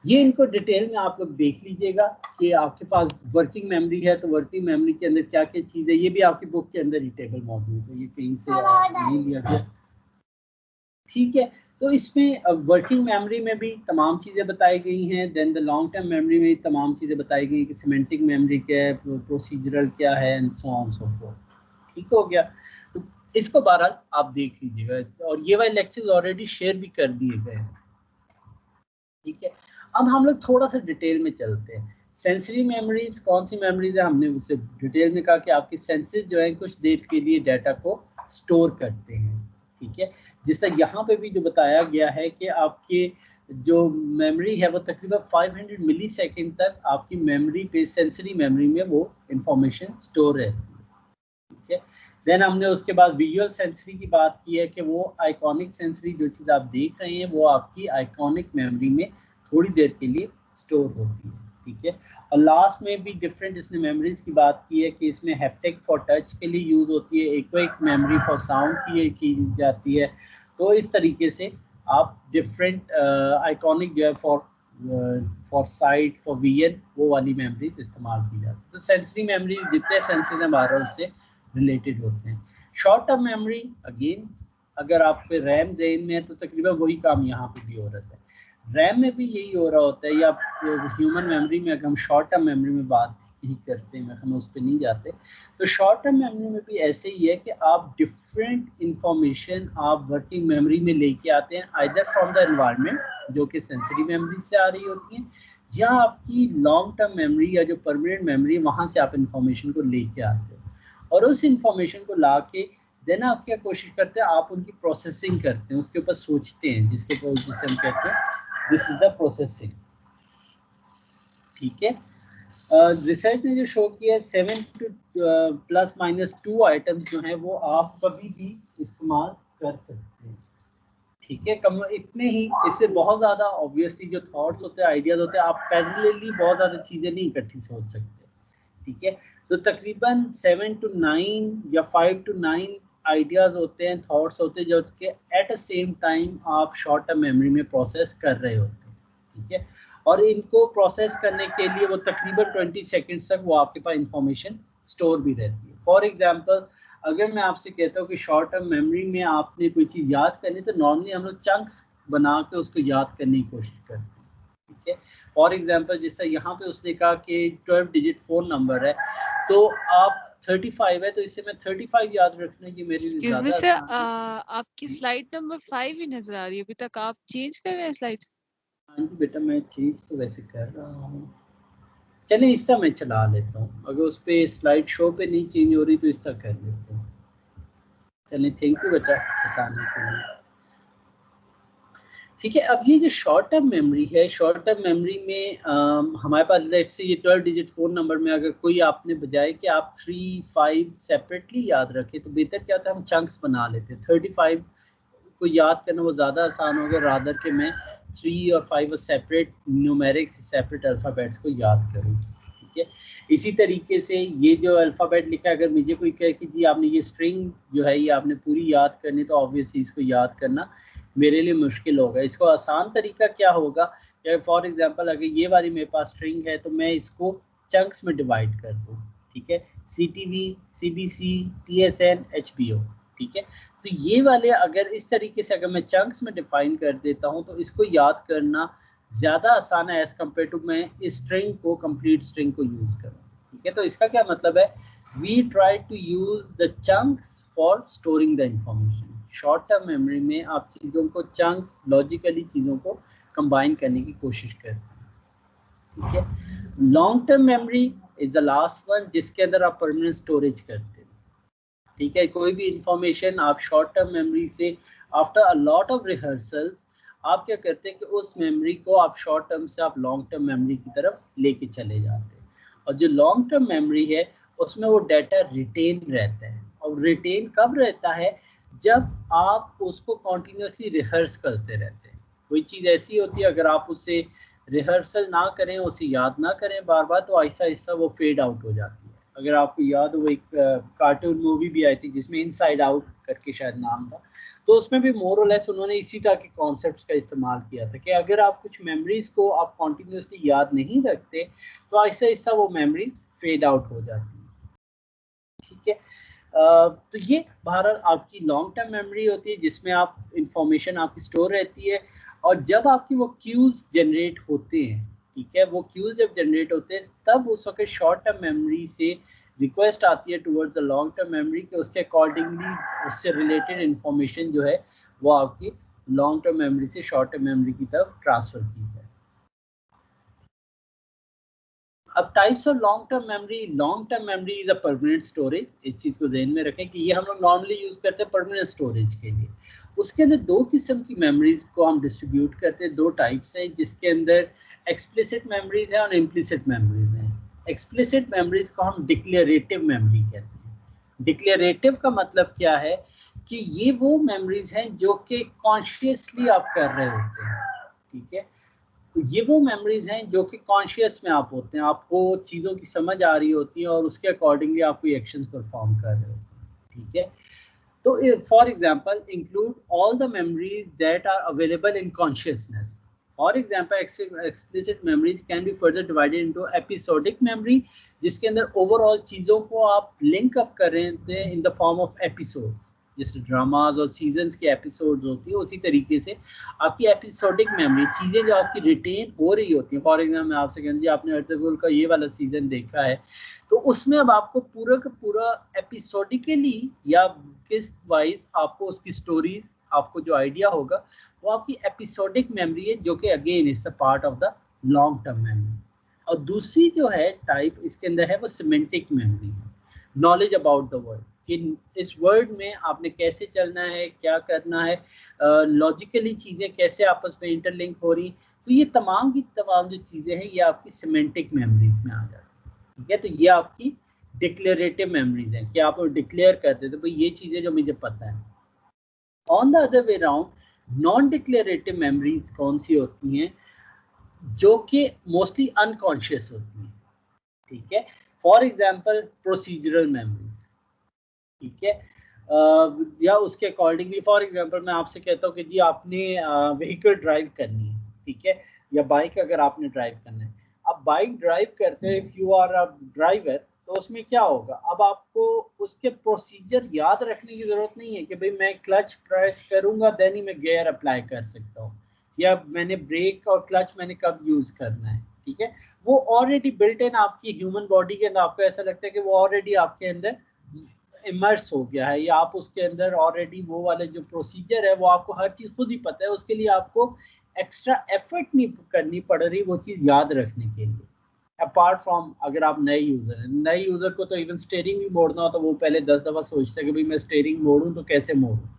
Speaker 1: ये इनको डिटेल में आप लोग देख लीजिएगा कि आपके पास वर्किंग मेमोरी है तो वर्किंग मेमोरी के अंदर क्या क्या चीज़ है, ये भी आपकी बुक के अंदर ही टेबल मौजूद है, ये कहीं से नहीं लिया गया, ठीक है। तो इसमें वर्किंग मेमोरी में भी तमाम चीज़ें बताई गई हैं, then the long term memory में तमाम चीज़ें बताई गई कि सिमेंटिक मेमोरी क्या है, प्रोसीजरल क्या है, and so on so fourth. ठीक हो गया, तो इसको बहरहाल आप देख लीजिएगा, और ये वाले लेक्चर्स ऑलरेडी शेयर भी कर दिए गए हैं, ठीक है। अब हम लोग थोड़ा सा डिटेल में चलते हैं। सेंसरी मेमोरीज कौन सी मेमोरीज है, हमने उससे डिटेल में कहा कि आपके सेंसेस जो है कुछ देर के लिए डाटा को स्टोर करते हैं, ठीक है। जिस तरह यहाँ पे भी जो बताया गया है कि आपके जो मेमोरी है वो तकरीबन 500 मिली सेकेंड तक आपकी मेमोरी पे, सेंसरी मेमोरी में वो इंफॉर्मेशन स्टोर रहती है, ठीक है। देन हमने उसके बाद विजुअल सेंसरी की बात की है कि वो आइकॉनिक सेंसरी, जो चीज़ आप देख रहे हैं वो आपकी आइकॉनिक मेमोरी में थोड़ी देर के लिए स्टोर होती है, ठीक है। और लास्ट में भी डिफरेंट इसने मेमोरीज की बात की है कि इसमें हैप्टिक फॉर टच के लिए यूज़ होती है, एक मेमोरी फॉर साउंड की जाती है। तो इस तरीके से आप डिफरेंट आइकॉनिक जो है फॉर साइट, फॉर विजन, वो वाली मेमोरीज इस्तेमाल की जाती है। तो सेंसरी मेमोरी जितने सेंसेस हैं बाहर उससे रिलेटेड होते हैं। शॉर्ट टर्म मेमोरी अगेन, अगर आप पे रैम जेन में है तो तकरीबन वही काम यहाँ पे भी हो रहा है, रैम में भी यही हो रहा होता है, या ह्यूमन मेमोरी में अगर हम शॉर्ट टर्म मेमोरी में बात ही करते हैं, हम उस पर नहीं जाते, तो शॉर्ट टर्म मेमोरी में भी ऐसे ही है कि आप डिफरेंट इंफॉर्मेशन आप वर्किंग मेमोरी में लेके आते हैं, आइदर फ्रॉम द एनवायरनमेंट जो कि सेंसरी मेमोरी से आ रही होती है, या आपकी लॉन्ग टर्म मेमोरी या जो परमानेंट मेमोरी है वहाँ से आप इंफॉर्मेशन को लेके आते हो, और उस इंफॉर्मेशन को ला के देन आप क्या कोशिश करते हैं, आप उनकी प्रोसेसिंग करते हैं, उसके ऊपर सोचते हैं, जिसके ऊपर जिसे हम कहते हैं दिस इज द प्रोसेसिंग, ठीक है। रिसर्च ने जो शो किया है 7 to ±2 आइटम्स जो हैं वो आप कभी भी इस्तेमाल कर सकते हैं, ठीक है। कम इतने ही, इससे बहुत ज़्यादा ऑब्वियसली जो थॉट्स होते हैं, आइडियाज़ होते हैं, आप पैरेलली बहुत ज़्यादा चीज़ें नहीं इकट्ठी सोच सकते, ठीक है। तो तकरीबन 7 to 9 या 5 to 9 आइडियाज़ होते हैं, थॉट्स होते हैं, जो कि एट अ सेम टाइम आप शॉर्ट टर्म मेमोरी में प्रोसेस कर रहे होते हैं, ठीक है। और इनको प्रोसेस करने के लिए वो तकरीबन 20 सेकेंड्स तक वो आपके पास इंफॉर्मेशन स्टोर भी रहती है। फॉर एग्जांपल, अगर मैं आपसे कहता हूँ कि शॉर्ट टर्म मेमोरी में आपने कोई चीज़ याद करनी, तो नॉर्मली हम लोग चंक्स बना के उसको याद करने की कोशिश करते हैं, ठीक है। फॉर एग्जांपल, जिस तरह यहाँ पे उसने कहा कि 12 डिजिट फ़ोन नंबर है, तो आप 35 है तो इससे मैं 35 याद रखने की मेरे लिए
Speaker 5: एक्सक्यूज मी
Speaker 1: ज़्यादा
Speaker 5: सर,
Speaker 1: आसान है।
Speaker 5: आपकी स्लाइड नंबर 5 ही नजर आ रही है, अभी तक आप चेंज कर रहे हैं स्लाइड?
Speaker 1: हाँ जी बेटा, मैं चीज़ तो वैसे कर रहा हूँ, चलिए इसका मैं चला लेता हूँ, अगर उस पर स्लाइड शो पे नहीं चेंज हो रही तो इसका कर लेता हूँ। चलिए, थैंक यू बेटा बताने के लिए, ठीक है। अब ये जो शॉर्ट टर्म मेमोरी है, शॉर्ट टर्म मेमोरी में हमारे पास लेट्स से ये 12 डिजिट फ़ोन नंबर में अगर कोई आपने बजाय कि आप 3, 5 सेपरेटली याद रखें, तो बेहतर क्या था, हम चंक्स बना लेते। 35 को याद करना वो ज़्यादा आसान हो गया रादर कि मैं 3 और 5 सेपरेट न्यूमेरिक्स, सेपरेट अल्फ़ाबेट्स को याद करूँ, ठीक है। इसी तरीके से ये जो अल्फ़ाबेट लिखा है, अगर मुझे कोई कहे कि जी आपने ये स्ट्रिंग जो है ये आपने पूरी याद करनी, तो ऑब्वियसली इसको याद करना मेरे लिए मुश्किल होगा। इसको आसान तरीका क्या होगा, कि फॉर एग्जांपल अगर ये वाली मेरे पास स्ट्रिंग है तो मैं इसको चंक्स में डिवाइड कर दूँ, ठीक है। CTV, CBC, TSN, HBO, ठीक है। तो ये वाले अगर इस तरीके से अगर मैं चंक्स में डिफाइन कर देता हूँ तो इसको याद करना ज़्यादा आसान है एज़ कम्पेयर टू मैं इस स्ट्रिंग को, कंप्लीट स्ट्रिंग को यूज़ करूँ, ठीक है। तो इसका क्या मतलब है, we try to use the chunks for storing the information. Short term memory में आप चीज़ों को चंक्स, लॉजिकली चीज़ों को कंबाइन करने की कोशिश करते हैं, ठीक है। Long term memory is the last one जिसके अंदर आप परमानेंट स्टोरेज करते हैं, ठीक है। कोई भी इंफॉर्मेशन आप शॉर्ट टर्म मेमोरी से after a lot of rehearsal आप क्या करते हैं कि उस मेमोरी को आप शॉर्ट टर्म से आप लॉन्ग टर्म मेमोरी की तरफ लेके चले जाते हैं, और जो लॉन्ग टर्म मेमोरी है उसमें वो डाटा रिटेन रहता है। और रिटेन कब रहता है, जब आप उसको कॉन्टीन्यूसली रिहर्स करते रहते हैं। कोई चीज़ ऐसी होती है अगर आप उसे रिहर्सल ना करें, उसे याद ना करें बार बार, तो आहिस्ता आहिस्ता वो फेड आउट हो जाती है। अगर आपको याद हो, एक कार्टून मूवी भी आई थी जिसमें इनसाइड आउट करके शायद नाम था, तो उसमें भी मोर और लेस उन्होंने इसी तरह के कॉन्सेप्ट्स का इस्तेमाल किया था कि अगर आप कुछ मेमोरीज को आप कॉन्टिन्यूसली याद नहीं रखते तो आहिस्ता आहिस्ता वो मेमोरीज फेड आउट हो जाती है, ठीक है। तो ये बहरहाल आपकी लॉन्ग टर्म मेमोरी होती है जिसमें आप इंफॉर्मेशन आपकी स्टोर रहती है, और जब आपकी वो क्यूज जनरेट होते हैं, ठीक है, वो क्यूज जब जनरेट होते हैं तब उस वक्त शॉर्ट टर्म मेमोरी से रिक्वेस्ट आती है towards the long term memory कि उसके अकॉर्डिंगली उससे रिलेटेड इंफॉर्मेशन जो है वो आपकी लॉन्ग टर्म मेमोरी से शॉर्ट टर्म मेमोरी की तरफ ट्रांसफर की जाए। अब types of long term memory is a permanent storage. इस चीज को ध्यान में रखें कि ये हम लोग नॉर्मली यूज करते हैं परमानेंट स्टोरेज के लिए। उसके अंदर दो किस्म की मेमोरीज को हम डिस्ट्रीब्यूट करते हैं, दो टाइप्स हैं जिसके अंदर एक्सप्लिसिट मेमोरीज है और इम्प्लिसिट मेमोरीज हैं। एक्सप्लिसिट मेमोरीज को हम डिक्लेरेटिव मेमोरी कहते हैं। डिक्लेरेटिव का मतलब क्या है कि ये वो मेमोरीज हैं जो कि कॉन्शियसली आप कर रहे होते हैं, ठीक है। ये वो मेमोरीज हैं जो कि कॉन्शियस में आप होते हैं, आपको चीज़ों की समझ आ रही होती है और उसके अकॉर्डिंगली आप कोई एक्शंस परफॉर्म कर रहे होते हैं, ठीक है। तो for example include all the memories that are available in consciousness. For example explicit memories can be further divided into episodic memory, जिसके अंदर ओवरऑल चीज़ों को आप लिंक अप कर रहे हैं in the form of episodes. जैसे ड्रामाज और सीजन्स की एपिसोड्स होती है, उसी तरीके से आपकी एपिसोडिक मेमोरी, चीज़ें जो आपकी रिटेन हो रही होती हैं। फॉर एग्जाम्पल मैं आपसे कहूँ जी आपने अर्तुगरुल का ये वाला सीजन देखा है, तो उसमें अब आपको पूरा का पूरा एपिसोडिकली या किस वाइज आपको उसकी स्टोरीज, आपको जो आइडिया होगा वो आपकी एपिसोडिक मेमोरी है, जो कि again is a part of the long term memory. और दूसरी जो है टाइप इसके अंदर है वो semantic memory, knowledge about the world, कि इस वर्ल्ड में आपने कैसे चलना है, क्या करना है, लॉजिकली चीज़ें कैसे आपस में इंटरलिंक हो रही। तो ये तमाम की तमाम जो चीज़ें हैं ये आपकी सिमेंटिक मेमोरीज में आ जाती है, ठीक है। तो ये आपकी डिक्लेरेटिव मेमोरीज हैं कि आप डिक्लेयर करते थे भाई ये चीज़ें जो मुझे पता है। On the other way round non declarative memories कौन सी होती हैं, जो कि मोस्टली अनकॉन्शियस होती हैं, ठीक है। फॉर एग्जाम्पल प्रोसीजरल मेमोरीज, ठीक है। या उसके अकॉर्डिंगली फॉर एग्जांपल मैं आपसे कहता हूँ कि जी आपने व्हीकल ड्राइव करनी है, ठीक है, या बाइक अगर आपने ड्राइव करना है। अब बाइक ड्राइव करते हैं, if you are a driver, तो उसमें क्या होगा, अब आपको उसके प्रोसीजर याद रखने की जरूरत नहीं है कि भाई मैं क्लच प्रेस करूंगा देन ही मैं गियर अप्लाई कर सकता हूँ, या मैंने ब्रेक और क्लच मैंने कब यूज करना है, ठीक है। वो ऑलरेडी बिल्ट इन आपकी ह्यूमन बॉडी के अंदर, आपको ऐसा लगता है कि वो ऑलरेडी आपके अंदर इमर्स हो गया है, या आप उसके अंदर ऑलरेडी वो वाले जो प्रोसीजर है वो आपको हर चीज़ खुद ही पता है, उसके लिए आपको एक्स्ट्रा एफर्ट नहीं करनी पड़ रही वो चीज़ याद रखने के लिए। अपार्ट फ्रॉम अगर आप नए यूज़र हैं, नए यूज़र को तो इवन स्टेयरिंग भी मोड़ना हो तो वो पहले 10 दफ़ा सोचते हैं कि भाई मैं स्टेयरिंग मोड़ूँ तो कैसे मोड़ूँ,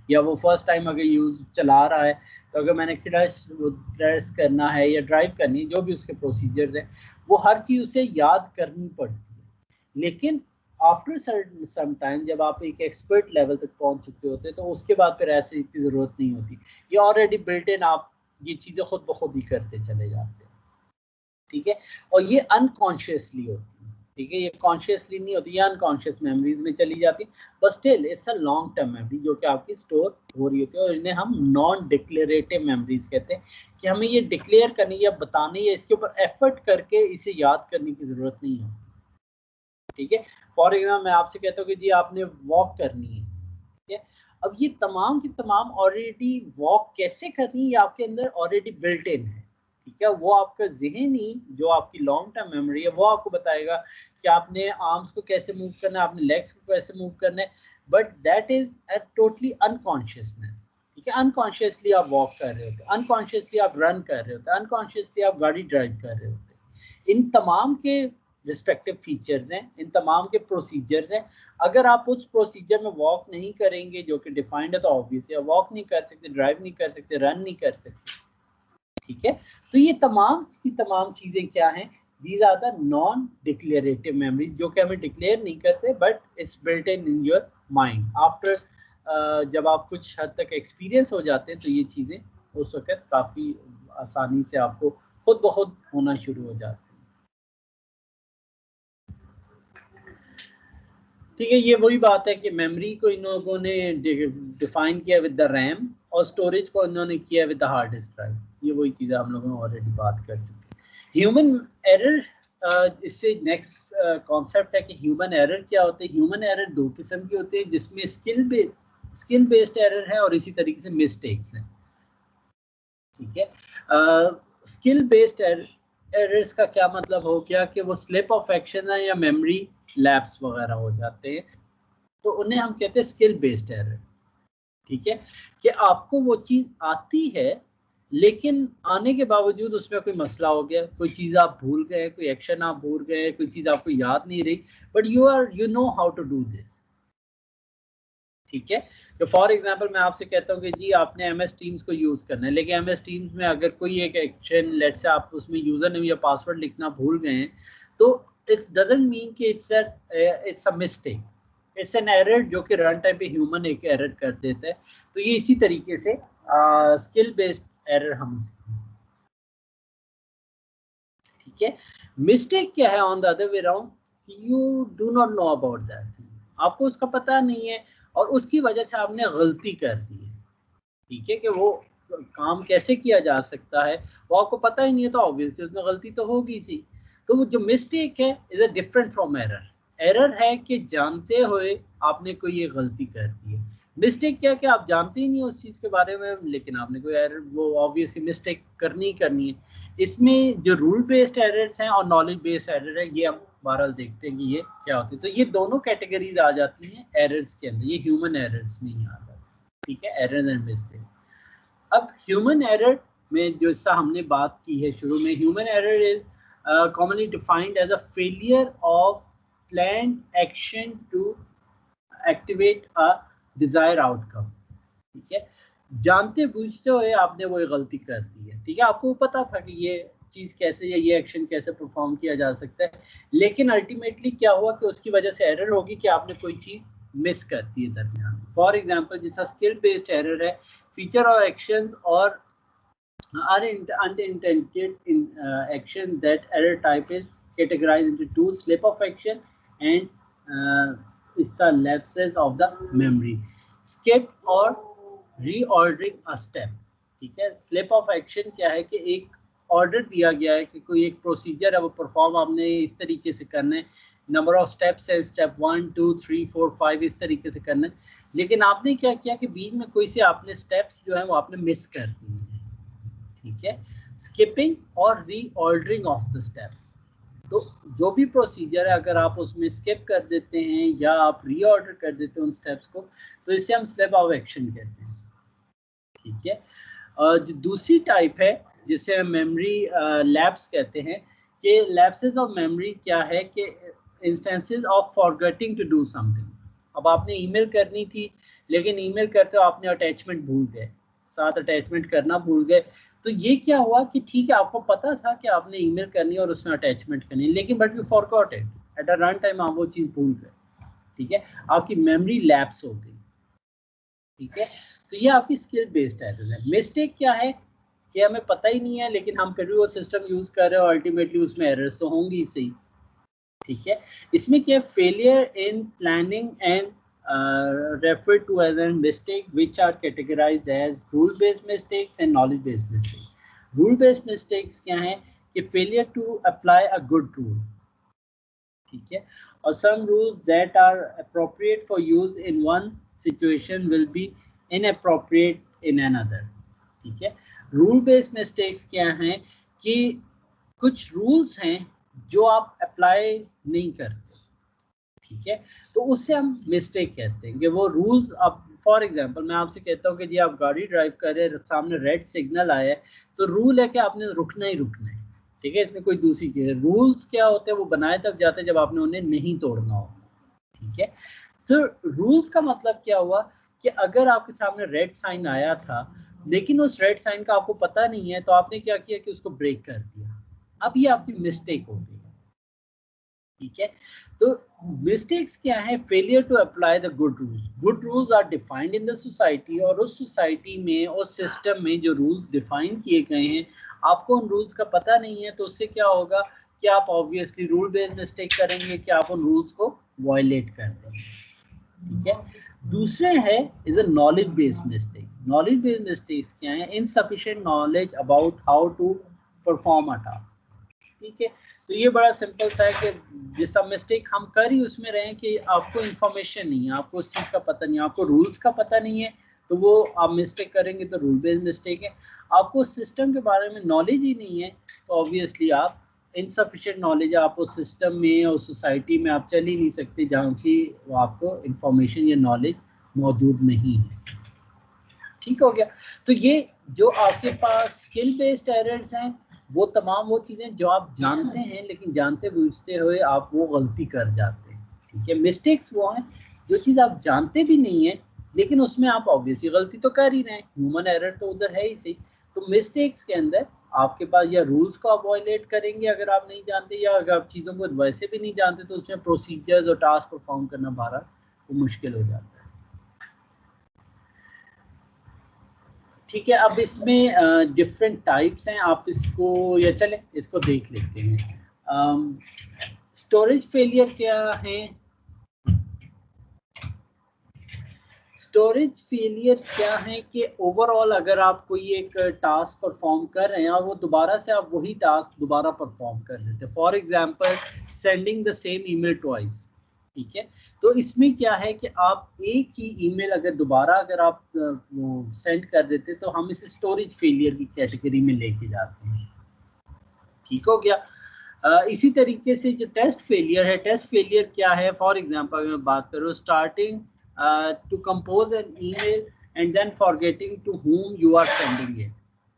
Speaker 1: या वो फर्स्ट टाइम अगर यूज चला रहा है तो अगर मैंने क्लच प्रेस करना है या ड्राइव करनी है, जो भी उसके प्रोसीजर्स हैं वो हर चीज़ उसे याद करनी पड़ती है। लेकिन आफ्टर सम टाइम जब आप एक एक्सपर्ट लेवल तक पहुंच चुके होते हैं तो उसके बाद फिर ऐसे इतनी ज़रूरत नहीं होती, ये ऑलरेडी बिल्ट इन आप ये चीज़ें खुद ब खुद ही करते चले जाते हैं, ठीक है। और ये अनकॉन्शियसली होती है, ठीक है, ये कॉन्शियसली नहीं होती, ये अनकॉन्शियस मेमोरीज में चली जाती है, but still it's a long term memory जो कि आपकी स्टोर हो रही होती है, और इन्हें हम नॉन डिक्लेरेटिव मेमोरीज कहते हैं कि हमें ये डिक्लेयर करनी या बताने या इसके ऊपर एफर्ट करके इसे याद करने की ज़रूरत नहीं है, ठीक है। फॉर एग्जाम्पल मैं आपसे कहता हूँ कि जी आपने वॉक करनी है, ठीक है। अब ये तमाम की तमाम ऑलरेडी वॉक कैसे करनी है ये आपके अंदर ऑलरेडी बिल्ट इन है, ठीक है। वो आपका ज़हनी जो आपकी लॉन्ग टर्म मेमोरी है वो आपको बताएगा कि आपने आर्म्स को कैसे मूव करना है, आपने लेग्स को कैसे मूव करना है, but that is a totally unconsciousness, ठीक है। अनकॉन्शियसली आप वॉक कर रहे होते, अनकॉन्शियसली आप रन कर रहे होते, अनकॉन्शियसली आप गाड़ी ड्राइव कर रहे होते। इन तमाम के रिस्पेक्टिव फीचर्स हैं, इन तमाम के प्रोसीजर्स हैं। अगर आप उस प्रोसीजर में वॉक नहीं करेंगे जो कि डिफाइंड है तो ऑब्वियसली आप वॉक नहीं कर सकते, ड्राइव नहीं कर सकते, रन नहीं कर सकते, ठीक है। तो ये तमाम की तमाम चीज़ें क्या हैं, these are the non declarative memory, जो कि हमें डिक्लेयर नहीं करते but it's built in your mind after जब आप कुछ हद तक एक्सपीरियंस हो जाते हैं तो ये चीज़ें उस वक्त काफ़ी आसानी से आपको खुद ब खुद होना शुरू हो जाती हैं। ठीक है, ये वही बात है कि मेमोरी को इन लोगों ने डिफाइन किया विद द रैम और स्टोरेज को इन्होंने किया with the hard disk drive. ये वही चीज़ें हम लोगों ने ऑलरेडी बात कर चुके हैं। ह्यूमन एरर, इससे नेक्स्ट कॉन्सेप्ट है कि ह्यूमन एरर क्या होते हैं। ह्यूमन एरर दो किस्म की होती है, जिसमें स्किल बेस्ड एरर है और इसी तरीके से मिस्टेक्स हैं। ठीक है, स्किल बेस्ड एरर्स का क्या मतलब हो गया कि वो स्लिप ऑफ एक्शन है या मेमोरी लैप्स वगैरह हो जाते हैं, तो उन्हें हम कहते हैं स्किल बेस्ड एरर। ठीक है, कि आपको वो चीज़ आती है लेकिन आने के बावजूद उसमें कोई मसला हो गया, कोई चीज़ आप भूल गए, कोई एक्शन आप भूल गए, कोई चीज़ आपको याद नहीं रही, but you know how to do this. ठीक है, तो फॉर एग्जांपल मैं आपसे कहता हूँ कि जी आपने एमएस टीम्स को यूज़ करना है, लेकिन एमएस टीम्स में अगर कोई एक एक्शन, लेट्स से आप उसमें यूज़र नेम या पासवर्ड लिखना भूल गए हैं, तो इट डजंट मीन कि it's a mistake, it's an error जो कि रन टाइम पे ह्यूमन एक एरर कर देता है। तो ये इसी तरीके से स्किल बेस्ड एरर हम, ठीक है। मिस्टेक क्या है on the other way round, you do not know about that, आपको उसका पता नहीं है और उसकी वजह से आपने गलती कर दी है। ठीक है, कि वो काम कैसे किया जा सकता है वो आपको पता ही नहीं है, तो ऑब्वियसली उसमें गलती तो होगी सी। तो वो जो मिस्टेक है is a different from error. Error है कि जानते हुए आपने कोई ये गलती कर दी है। मिस्टेक क्या है कि आप जानते ही नहीं उस चीज़ के बारे में, लेकिन आपने कोई एरर, वो ऑब्वियसली मिस्टेक करनी ही करनी है। इसमें जो रूल बेस्ड एरर्स हैं और नॉलेज बेस्ड एरर है, ये हम बहरहाल देखते हैं कि ये क्या होती है। तो ये दोनों कैटेगरीज आ जाती हैं एरर्स के अंदर, ये ह्यूमन एरर्स नहीं आ जाती। ठीक है, एरर एंड मिस्टेक। अब ह्यूमन एरर में जो इसका हमने बात की है शुरू में, human error is commonly defined as a failure of planned action to activate a desire outcome. ठीक है, जानते बूझते हुए आपने वो गलती कर दी है। ठीक है, आपको पता था कि ये चीज़ कैसे या ये एक्शन कैसे परफॉर्म किया जा सकता है, लेकिन अल्टीमेटली क्या हुआ कि उसकी वजह से एरर होगी कि आपने कोई चीज़ मिस कर दी है दरमियान। फॉर एग्जांपल जैसा स्किल बेस्ड एरर है, फीचर और एक्शन और unintended action, that error type is categorized into two: slip of action and इसका lapses of the memory, skip और reordering a step। ठीक है, स्लिप ऑफ एक्शन क्या है कि एक ऑर्डर दिया गया है कि कोई एक प्रोसीजर है वो परफॉर्म आपने इस तरीके से करना है, नंबर ऑफ स्टेप्स है, स्टेप 1 2 3 4 5 इस तरीके से करना है, लेकिन आपने क्या किया कि बीच में कोई से आपने स्टेप्स जो है वो आपने मिस कर दिए हैं। ठीक है, स्किपिंग और रीऑर्डरिंग ऑफ द स्टेप्स। तो जो भी प्रोसीजर है अगर आप उसमें स्किप कर देते हैं या आप रीऑर्डर कर देते हैं उन स्टेप्स को, तो इसे हम स्लिप ऑफ एक्शन कहते हैं। ठीक है, जो दूसरी टाइप है जिसे हम मेमोरी लैप्स कहते हैं, कि लैप्सेस ऑफ मेमोरी क्या है कि instances of forgetting to do something. अब आपने ईमेल करनी थी, लेकिन ईमेल करते हो आपने अटैचमेंट भूल गए, साथ अटैचमेंट करना भूल गए। तो ये क्या हुआ कि ठीक है, आपको पता था कि आपने ईमेल करनी है और उसमें अटैचमेंट करनी है, लेकिन but you forgot it at a run time, आप वो चीज़ भूल गए। ठीक है, आपकी मेमोरी लैप्स हो गई। ठीक है, तो ये आपकी स्किल बेस्ड एरर है। मिस्टेक क्या है कि हमें पता ही नहीं है लेकिन हम फिर भी वो सिस्टम यूज कर रहे हैं और अल्टीमेटली उसमें एरर्स तो होंगी ही सही। ठीक है, इसमें क्या, failure in planning and referred to as a mistake, which are categorized as rule based mistakes and knowledge based mistakes. Rule based mistakes क्या है कि failure to apply a good rule। ठीक है, और some rules that are appropriate for use in one situation will be inappropriate in another। ठीक है, rule based mistakes क्या हैं कि कुछ रूल्स हैं जो आप अप्लाई नहीं करते। ठीक है, तो उससे हम मिस्टेक कहते हैं कि वो रूल्स, अब फॉर एग्जांपल मैं आपसे कहता हूँ कि जी आप गाड़ी ड्राइव कर रहे हैं, सामने रेड सिग्नल आया है, तो रूल है कि आपने रुकना ही रुकना है। ठीक है, इसमें कोई दूसरी चीज़ है, रूल्स क्या होते हैं वो बनाए तब जाते हैं जब आपने उन्हें नहीं तोड़ना हो। ठीक है, तो रूल्स का मतलब क्या हुआ कि अगर आपके सामने रेड साइन आया था लेकिन उस रेड साइन का आपको पता नहीं है, तो आपने क्या किया कि उसको ब्रेक कर दिया। अब ये आपकी मिस्टेक हो गई। ठीक है, तो मिस्टेक्स क्या है, failure to apply the good rules. Good rules are defined in the society, और उस सोसाइटी में, उस सिस्टम में जो रूल्स डिफाइन किए गए हैं, आपको उन रूल्स का पता नहीं है, तो उससे क्या होगा कि आप ऑब्वियसली रूल बेस्ड मिस्टेक करेंगे कि आप उन रूल्स को वायलेट कर देंगे। ठीक है। दूसरे है is a knowledge based mistake. Knowledge based mistakes क्या है? Insufficient knowledge about how to perform a task. ठीक है, तो ये बड़ा सिंपल सा है कि जिस सब मिस्टेक हम कर ही उसमें रहे कि आपको इन्फॉर्मेशन नहीं है, आपको उस चीज़ का पता नहीं है, आपको रूल्स का पता नहीं है, तो वो आप मिस्टेक करेंगे तो रूल बेस्ड मिस्टेक है। आपको सिस्टम के बारे में नॉलेज ही नहीं है तो ऑब्वियसली आप इनसफिशिएंट नॉलेज, आप उस सिस्टम में और सोसाइटी में आप चल ही नहीं सकते जहाँ की वो आपको इंफॉर्मेशन या नॉलेज मौजूद नहीं है। ठीक हो गया। तो ये जो आपके पास स्किल बेस्ड एरर्स हैं वो तमाम वो चीज़ें जो आप जानते हैं लेकिन जानते बूझते हुए आप वो गलती कर जाते हैं। ठीक है, मिस्टेक्स वो हैं जो चीज़ आप जानते भी नहीं है लेकिन उसमें आप ऑब्वियसली गलती तो कर ही रहे हैं, ह्यूमन एरर तो उधर है ही सही। तो मिस्टेक्स के अंदर आपके पास या रूल्स को आप वायलेट करेंगे अगर आप नहीं जानते, या अगर आप चीज़ों को वैसे भी नहीं जानते तो उसमें प्रोसीजर्स और टास्क परफॉर्म करना बारह वो मुश्किल हो जाता है। ठीक है, अब इसमें डिफरेंट टाइप्स हैं, आप इसको या चलें इसको देख लेते हैं। स्टोरेज फेलियर क्या है? स्टोरेज फेलियर्स क्या है कि ओवरऑल अगर आप कोई एक टास्क परफॉर्म कर रहे हैं और वो दोबारा से आप वही टास्क दोबारा परफॉर्म कर लेते हैं, for example sending the same email twice. ठीक है, तो इसमें क्या है कि आप एक ही ईमेल अगर दोबारा अगर आप सेंड कर देते तो हम इसे स्टोरेज फेलियर की कैटेगरी में लेके जाते हैं। ठीक हो गया। इसी तरीके से जो टेस्ट फेलियर है, टेस्ट फेलियर क्या है? फॉर एग्जांपल अगर मैं बात करूँ, starting to compose an email and then forgetting to whom you are sending it.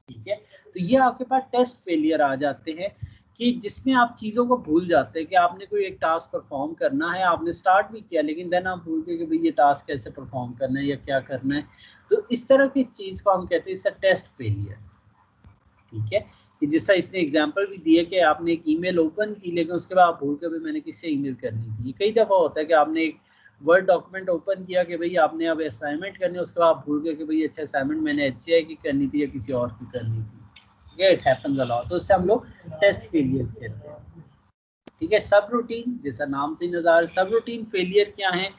Speaker 1: ठीक है, तो ये आपके पास टेस्ट फेलियर आ जाते हैं कि जिसमें आप चीज़ों को भूल जाते हैं कि आपने कोई एक टास्क परफॉर्म करना है, आपने स्टार्ट भी किया लेकिन देन आप भूल गए कि भाई ये टास्क कैसे परफॉर्म करना है या क्या करना है। तो इस तरह की चीज़ को हम कहते हैं इसका टेस्ट फेलियर। ठीक है, कि जिस तरह इसने एग्जांपल भी दिया कि आपने एक ईमेल ओपन की लेकिन उसके बाद आप भूल के भाई मैंने किससे ईमेल करनी थी। कई दफ़ा होता है कि आपने एक वर्ड डॉक्यूमेंट ओपन किया कि भाई आपने अब असाइनमेंट करनी है, उसके बाद आप भूल गए कि भाई अच्छा असाइनमेंट मैंने HCI की करनी थी या किसी और की करनी थी। ठीक है, इट हैपेंस अ लॉट, तो इससे हम लोग टेस्ट फेलियर कहते हैं। ठीक है, सब रूटीन जैसा नाम से नजर आ रहा है, सब रूटीन फेलियर क्या है?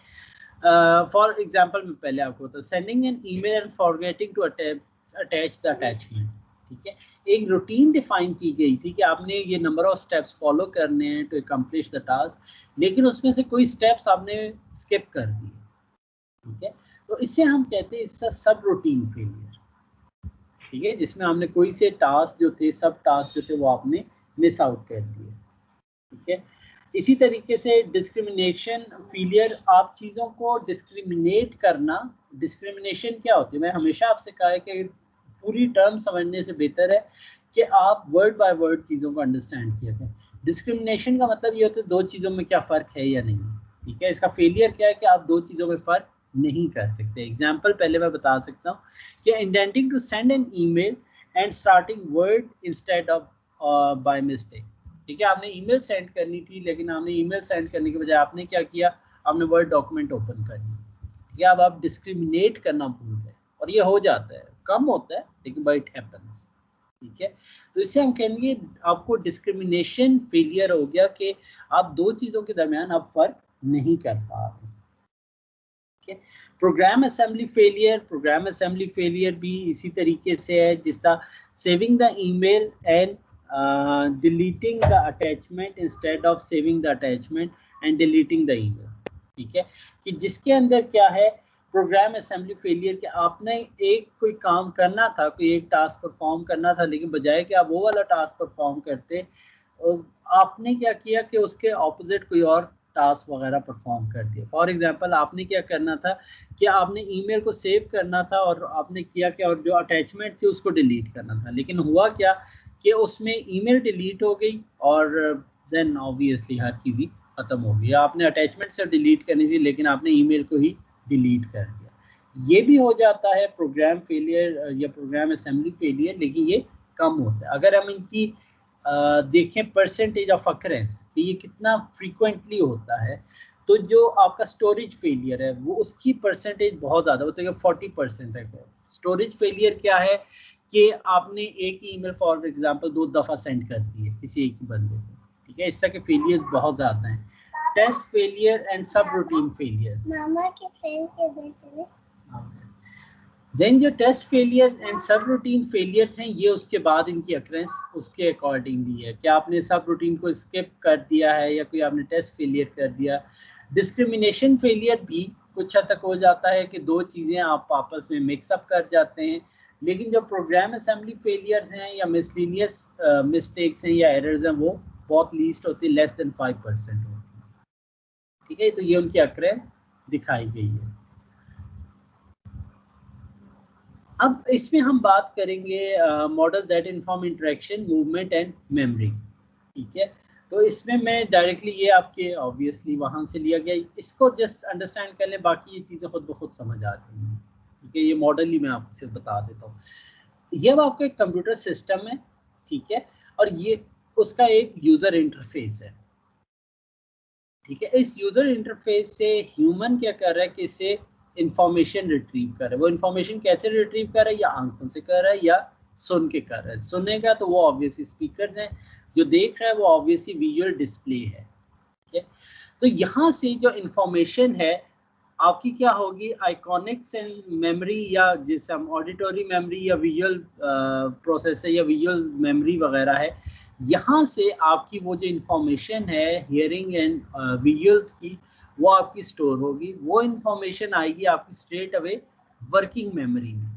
Speaker 1: फॉर एग्जांपल मैं पहले आपको बता, sending an email and forgetting to attach the attachment. ठीक है, एक रूटीन डिफाइन की गई थी कि आपने ये नंबर ऑफ स्टेप्स फॉलो करने हैं टू अकम्प्लिश द टास्क, लेकिन उसमें से कोई स्टेप्स आपने स्किप कर दिए। ठीक है, तो इसे हम कहते हैं इसका सब रूटीन फेलियर। ठीक है, जिसमें हमने कोई से टास्क जो थे, सब टास्क जो थे वो आपने मिस आउट कर दिए। ठीक है, इसी तरीके से डिस्क्रिमिनेशन फेलियर, आप चीज़ों को डिस्क्रिमिनेट करना। डिस्क्रिमिनेशन क्या होती है? मैं हमेशा आपसे कहा है कि पूरी टर्म समझने से बेहतर है कि आप वर्ड बाय वर्ड चीज़ों को अंडरस्टैंड किया करें। डिस्क्रिमिनेशन का मतलब ये होता है दो चीज़ों में क्या फ़र्क है या नहीं। ठीक है, इसका फेलियर क्या है कि आप दो चीज़ों में फ़र्क नहीं कर सकते। एग्जाम्पल पहले मैं बता सकता हूँ कि intending to send an email and starting word instead of by mistake. ठीक है, आपने ईमेल सेंड करनी थी लेकिन आपने ईमेल सेंड करने के बजाय आपने क्या किया, आपने वर्ड डॉक्यूमेंट ओपन कर लिया। ठीक है, अब आप डिस्क्रिमिनेट करना भूल गए और ये हो जाता है, कम होता है लेकिन बट इट हैपेंस। ठीक है, तो इससे हम कहेंगे आपको डिस्क्रिमिनेशन फेलियर हो गया कि आप दो चीज़ों के दरमियान आप फर्क नहीं कर पा रहे। ठीक है, program assembly failure, program assembly failure भी इसी तरीके से है जिस तरह saving the email and deleting the attachment instead of saving the attachment and deleting the email। ठीक है, कि जिसके अंदर क्या है प्रोग्राम असेंबली फेलियर कि आपने एक कोई काम करना था, कोई एक टास्क परफॉर्म करना था, लेकिन बजाय कि आप वो वाला टास्क परफॉर्म करते आपने क्या किया कि उसके ऑपोजिट कोई और टास्क वगैरह परफॉर्म कर दिया। फॉर एग्जांपल आपने क्या करना था कि आपने ईमेल को सेव करना था और आपने किया कि और जो अटैचमेंट थी उसको डिलीट करना था, लेकिन हुआ क्या कि उसमें ईमेल डिलीट हो गई और देन ऑब्वियसली हर चीज़ ही ख़त्म हो गई। आपने अटैचमेंट से डिलीट करनी थी लेकिन आपने ईमेल को ही डिलीट कर दिया। ये भी हो जाता है प्रोग्राम फेलियर या प्रोग्राम असेंबली फेलियर, लेकिन ये कम होता है। अगर हम इनकी देखें परसेंटेज ऑफ अकरेंस कि ये कितना फ्रीक्वेंटली होता है, तो जो आपका स्टोरेज फेलियर है वो उसकी परसेंटेज बहुत ज़्यादा होती है, 40% है। स्टोरेज फेलियर क्या है कि आपने एक ही ईमेल फॉर एग्जांपल 2 दफ़ा सेंड कर दी है किसी एक ही बंदे को। ठीक है, इस तरह के फेलियर बहुत ज़्यादा हैं। टेस्ट फेलियर एंड सब रूटीन फेलियर्स।
Speaker 4: मामा के फ्रेंड के बेटे।
Speaker 1: देन जो टेस्ट फेलियर एंड सब रूटीन फेलियर्स हैं, ये उसके बाद इनकी अक्रेंस उसके अकॉर्डिंगली है। क्या आपने सब रूटीन को स्किप कर दिया है या कोई आपने टेस्ट फेलियर कर दिया। डिस्क्रिमिनेशन फेलियर भी कुछ हद तक हो जाता है कि दो चीज़ें आप आपस में मिक्सअप कर जाते हैं। लेकिन जो प्रोग्राम असेंबली फेलियर्स हैं या मिसलीनियस मिस्टेक्स हैं या एरर्स हैं, वो बहुत लीस्ट होती है, लेस देन 5% होती है। ठीक है, तो ये उनकी अक्रेंस दिखाई गई है। अब इसमें हम बात करेंगे model that inform interaction, movement and memory. ठीक है, तो इसमें मैं डायरेक्टली ये आपके ऑब्वियसली वहां से लिया गया, इसको जस्ट अंडरस्टैंड कर लें, बाकी ये चीज़ें खुद ब खुद समझ आती हैं। ठीक है, ये मॉडल ही मैं आपको सिर्फ बता देता हूँ। ये अब आपका एक कंप्यूटर सिस्टम है, ठीक है, और ये उसका एक यूज़र इंटरफेस है। ठीक है, इस यूज़र इंटरफेस से ह्यूमन क्या कर रहा है कि इससे इंफॉर्मेशन रिट्रीव कर रहा है। वो इंफॉर्मेशन कैसे रिट्रीव कर रहा है, या आंखों से कर रहा है या सुन के कर रहा है। सुनेगा तो वो ऑब्वियसली स्पीकर्स हैं, जो देख रहा है वो ऑब्वियसली विजुअल डिस्प्ले है। ठीक है, तो यहाँ से जो इंफॉर्मेशन है आपकी क्या होगी, आइकॉनिक्स एंड मेमोरी, या जैसे हम ऑडिटरी मेमोरी या विजुअल प्रोसेसर या विजुअल मेमोरी वगैरह है, यहाँ से आपकी वो जो इंफॉर्मेशन है हियरिंग एंड विजुअल्स की, वो आपकी स्टोर होगी। वो इंफॉर्मेशन आएगी आपकी स्ट्रेट अवे वर्किंग मेमोरी में।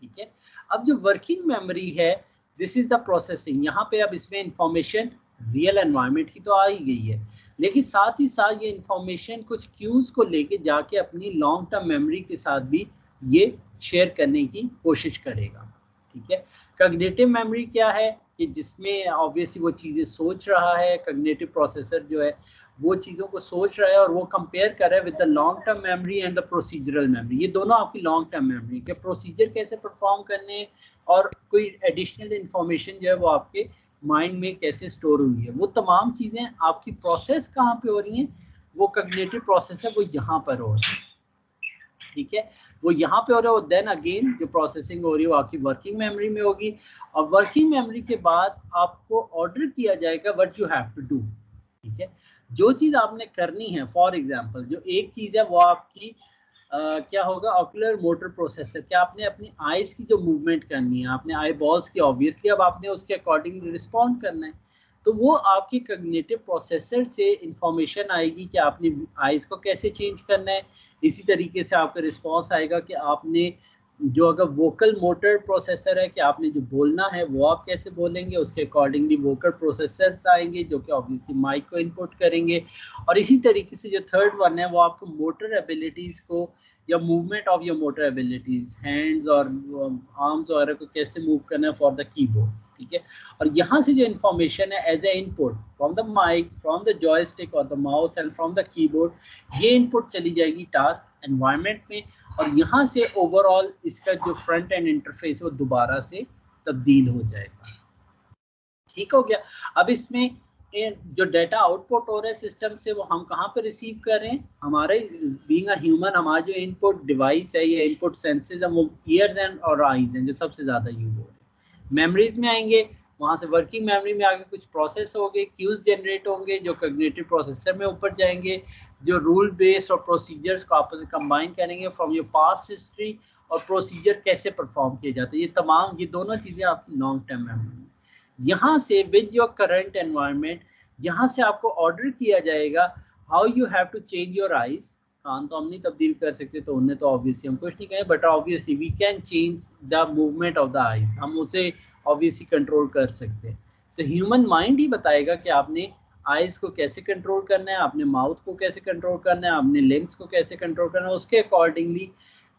Speaker 1: ठीक है, अब जो वर्किंग मेमोरी है, दिस इज द प्रोसेसिंग। यहाँ पे अब इसमें इंफॉर्मेशन रियल एनवायरनमेंट की तो आ ही गई है, लेकिन साथ ही साथ ये इंफॉर्मेशन कुछ क्यूज को लेके जाके अपनी लॉन्ग टर्म मेमोरी के साथ भी ये शेयर करने की कोशिश करेगा। ठीक है, कॉग्निटिव मेमोरी क्या है कि जिसमें ऑब्वियसली वो चीज़ें सोच रहा है। कॉग्निटिव प्रोसेसर जो है वो चीज़ों को सोच रहा है और वो कंपेयर कर रहा है with the long term memory and the procedural memory. ये दोनों आपकी लॉन्ग टर्म मेमोरी के प्रोसीजर कैसे परफॉर्म करने और कोई एडिशनल इंफॉर्मेशन जो है वो आपके माइंड में कैसे स्टोर हुई है, वो तमाम चीज़ें आपकी प्रोसेस कहाँ पे हो रही हैं, वो कॉग्निटिव प्रोसेस है वो यहाँ पर हो रही है। ठीक है, वो यहाँ पे हो रहा है। वो देन अगेन जो प्रोसेसिंग हो रही है वो आपकी वर्किंग मेमोरी में होगी, और वर्किंग मेमोरी के बाद आपको ऑर्डर किया जाएगा what you have to do. ठीक है, जो चीज़ आपने करनी है, फॉर एग्जांपल जो एक चीज़ है वो आपकी क्या होगा, ऑक्यूलर मोटर प्रोसेसर। क्या आपने अपनी आईज की जो मूवमेंट करनी है, आपने आई बॉल्स की, ऑब्वियसली अब आपने उसके अकॉर्डिंग रिस्पॉन्ड करना है, तो वो आपकी कॉग्निटिव प्रोसेसर से इंफॉर्मेशन आएगी कि आपने आईज को कैसे चेंज करना है। इसी तरीके से आपका रिस्पॉन्स आएगा कि आपने जो, अगर वोकल मोटर प्रोसेसर है कि आपने जो बोलना है वो आप कैसे बोलेंगे, उसके अकॉर्डिंगली वोकल प्रोसेसर्स आएंगे जो कि ऑब्वियसली माइक को इनपुट करेंगे। और इसी तरीके से जो थर्ड वन है वो आपको मोटर एबिलिटीज़ को या movement of your motor abilities, hands और आर्म्स वगैरह को कैसे मूव करना है फॉर द कीबोर्ड। ठीक है, और यहाँ से जो इन्फॉर्मेशन है as a input from the mic, from the joystick और the mouse and from the keyboard, ये इनपुट चली जाएगी टास्क एनवायरनमेंट में, और यहाँ से ओवरऑल इसका जो फ्रंट एंड इंटरफेस है वो दोबारा से तब्दील हो जाएगा। ठीक हो गया। अब इसमें जो डाटा आउटपुट हो रहा है सिस्टम से वो हम कहाँ पे रिसीव कर रहे हैं, हमारे बीइंग अ ह्यूमन हमारा जो इनपुट डिवाइस है या इनपुट सेंसेस है वो ईयर्स एंड और आईज हैं जो सबसे ज़्यादा यूज हो रहे हैं। मेमोरीज में आएंगे, वहाँ से वर्किंग मेमोरी में आगे कुछ प्रोसेस होंगे, क्यूज जनरेट होंगे जो कॉग्निटिव प्रोसेसर में ऊपर जाएंगे, जो रूल बेस्ड और प्रोसीजर्स को आपस में कंबाइन करेंगे फ्रॉम योर पास्ट हिस्ट्री, और प्रोसीजर कैसे परफॉर्म किए जाते हैं, ये तमाम ये दोनों चीज़ें आपकी लॉन्ग टर्म मेमोरी में। यहाँ से विद योर करंट एनवायरनमेंट, यहाँ से आपको ऑर्डर किया जाएगा how you have to change your eyes. कान तो हम नहीं तब्दील कर सकते, तो उन्हें तो ऑब्वियसली हम कुछ नहीं कहें, but obviously we can change the movement of the eyes, हम उसे ऑब्वियसली कंट्रोल कर सकते हैं। तो ह्यूमन माइंड ही बताएगा कि आपने आइज को कैसे कंट्रोल करना है, आपने माउथ को कैसे कंट्रोल करना है, आपने लिम्स को कैसे कंट्रोल करना है। उसके अकॉर्डिंगली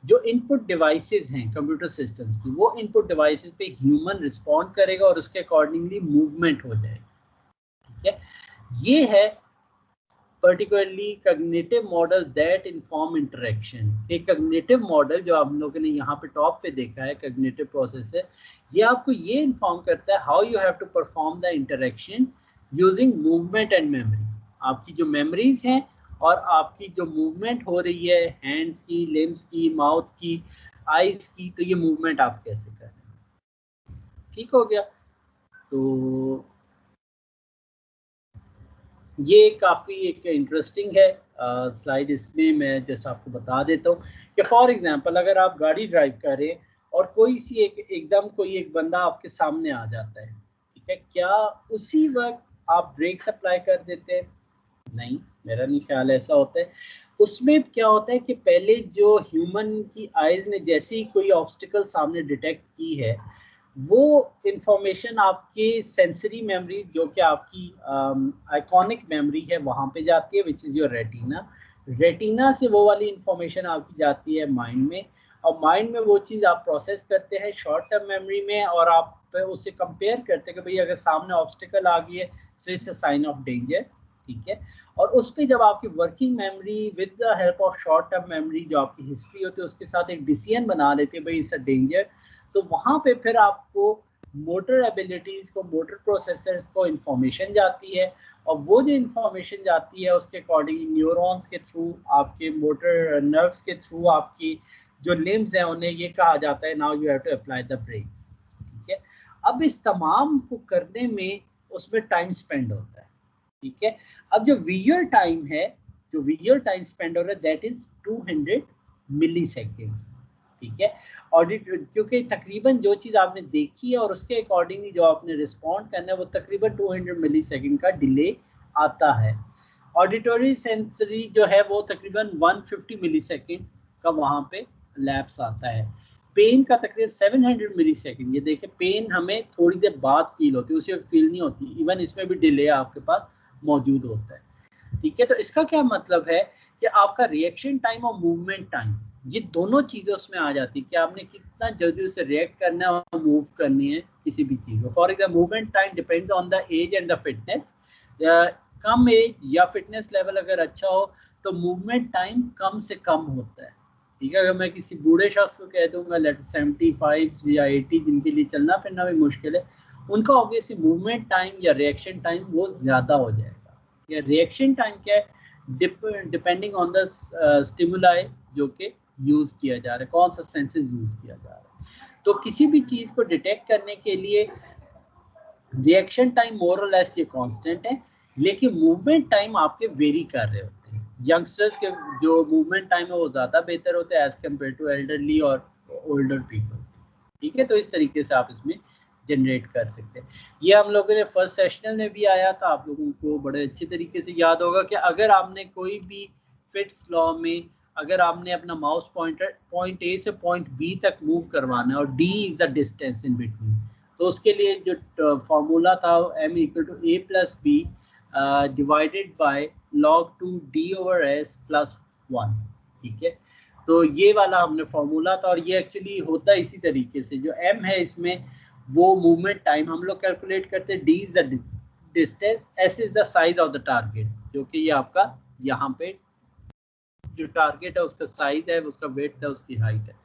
Speaker 1: जो इनपुट डिवाइसेस हैं कंप्यूटर सिस्टम्स की, वो इनपुट डिवाइसेस पे ह्यूमन रिस्पॉन्ड करेगा और उसके अकॉर्डिंगली मूवमेंट हो जाएगा। ठीक है, ये है particularly cognitive model that inform interaction. एक कॉग्निटिव मॉडल जो आप लोगों ने यहाँ पे टॉप पे देखा है, कॉग्निटिव प्रोसेसर, ये आपको ये इन्फॉर्म करता है how you have to perform the interaction using movement and memory. आपकी जो मेमोरीज हैं और आपकी जो मूवमेंट हो रही है हैंड्स की, लिम्स की, माउथ की, आईज की, तो ये मूवमेंट आप कैसे कर रहे हैं। ठीक हो गया। तो ये काफ़ी एक इंटरेस्टिंग है स्लाइड। इसमें मैं जैसे आपको बता देता हूँ कि फॉर एग्जांपल अगर आप गाड़ी ड्राइव करें और कोई सी एकदम कोई एक बंदा आपके सामने आ जाता है, ठीक है, क्या उसी वक्त आप ब्रेक अप्लाई कर देते हैं? नहीं, मेरा नहीं ख्याल ऐसा होता है। उसमें क्या होता है कि पहले जो ह्यूमन की आइज ने जैसे ही कोई ऑब्स्टिकल सामने डिटेक्ट की है, वो इंफॉर्मेशन आपके सेंसरी मेमोरी जो कि आपकी आइकॉनिक मेमोरी है वहाँ पे जाती है, which is your retina. Retina से वो वाली इंफॉर्मेशन आपकी जाती है माइंड में, और माइंड में वो चीज़ आप प्रोसेस करते हैं शॉर्ट टर्म मेमोरी में, और आप उसे कंपेयर करते हैं कि भाई अगर सामने ऑब्स्टिकल आ गई है तो it's a sign of danger, ठीक है। और उस पर जब आपकी working memory with the help of short term memory जो आपकी हिस्ट्री होती है उसके साथ एक डिसीजन बना लेती है भाई इट्स अ डेंजर, तो वहाँ पे फिर आपको मोटर एबिलिटीज़ को, मोटर प्रोसेसर्स को इंफॉर्मेशन जाती है, और वो जो इंफॉर्मेशन जाती है उसके अकॉर्डिंग न्यूरॉन्स के थ्रू, आपके मोटर नर्व्स के थ्रू, आपकी जो लिम्स हैं उन्हें ये कहा जाता है now you have to apply the brakes, ठीक है। अब इस तमाम को करने में उसमें टाइम स्पेंड होता है, ठीक है। अब जो विजुअल टाइम है, जो विजुअल टाइम स्पेंड हो रहा है दैट इज 200 मिली सेकेंड्स, ठीक है। ऑडिट क्योंकि तकरीबन जो चीज़ आपने देखी है और उसके अकॉर्डिंगली जो आपने रिस्पॉन्ड करना है वो तकरीबन 200 मिली सेकेंड का डिले आता है। ऑडिटरी सेंसरी जो है वो तकरीबन 150 मिली सेकेंड का वहाँ पे लैप्स आता है। पेन का तकरीबन 700 मिली सेकेंड, ये देखें पेन हमें थोड़ी देर बाद फील होती है, उसी वक्त फील नहीं होती, इवन इसमें भी डिले आपके पास मौजूद होता है, ठीक है। तो इसका क्या मतलब है कि आपका रिएक्शन टाइम और मूवमेंट टाइम, ये दोनों चीज़ें उसमें आ जाती है कि आपने कितना जल्दी उसे रिएक्ट करना है और मूव करनी है किसी भी चीज़ को। For example movement time depends on the age and the fitness. कम एज या फिटनेस लेवल अगर अच्छा हो तो मूवमेंट टाइम कम से कम होता है, ठीक है। अगर मैं किसी बूढ़े शख्स को कह दूंगा लेट 75 या 80 जिनके लिए चलना फिरना भी मुश्किल है, उनका ऑब्वियसली मूवमेंट टाइम या रिएक्शन टाइम वो ज़्यादा हो जाएगा। या रिएक्शन टाइम क्या है, डिपेंडिंग ऑन द स्टिमुलाई जो कि यूज़ किया जा रहा है, कौन सा सेंसेस यूज़ किया जा रहा है। तो किसी भी चीज़ को डिटेक्ट करने के लिए रिएक्शन टाइम मोर और लेस ये कांस्टेंट है, लेकिन मूवमेंट टाइम आपके वेरी कर रहे होते हैं। यंगस्टर्स के जो मूवमेंट टाइम है वो ज़्यादा बेहतर होता है एज कम्पेयर टू एल्डरली और ओल्डर पीपल, ठीक है। तो इस तरीके से आप इसमें जनरेट कर सकते हैं। ये हम लोगों ने फर्स्ट सेशनल में भी आया था, आप लोगों को बड़े अच्छे तरीके से याद होगा कि अगर आपने कोई भी फिट्स लॉ में अगर आपने अपना माउस पॉइंटर पॉइंट ए से पॉइंट बी तक मूव करवाना है और D is the distance in between, तो उसके लिए जो फॉर्मूला था m equal to a plus B divided by log 2 d over s plus 1, ठीक है। तो ये वाला हमने फॉर्मूला था, और ये एक्चुअली होता है इसी तरीके से। जो m है इसमें वो मूवमेंट टाइम हम लोग कैलकुलेट करते हैं, d is the distance, s is the size of the target, जो कि ये आपका यहाँ पे जो टारगेट है उसका साइज है, उसका वेट है, उसकी हाइट है।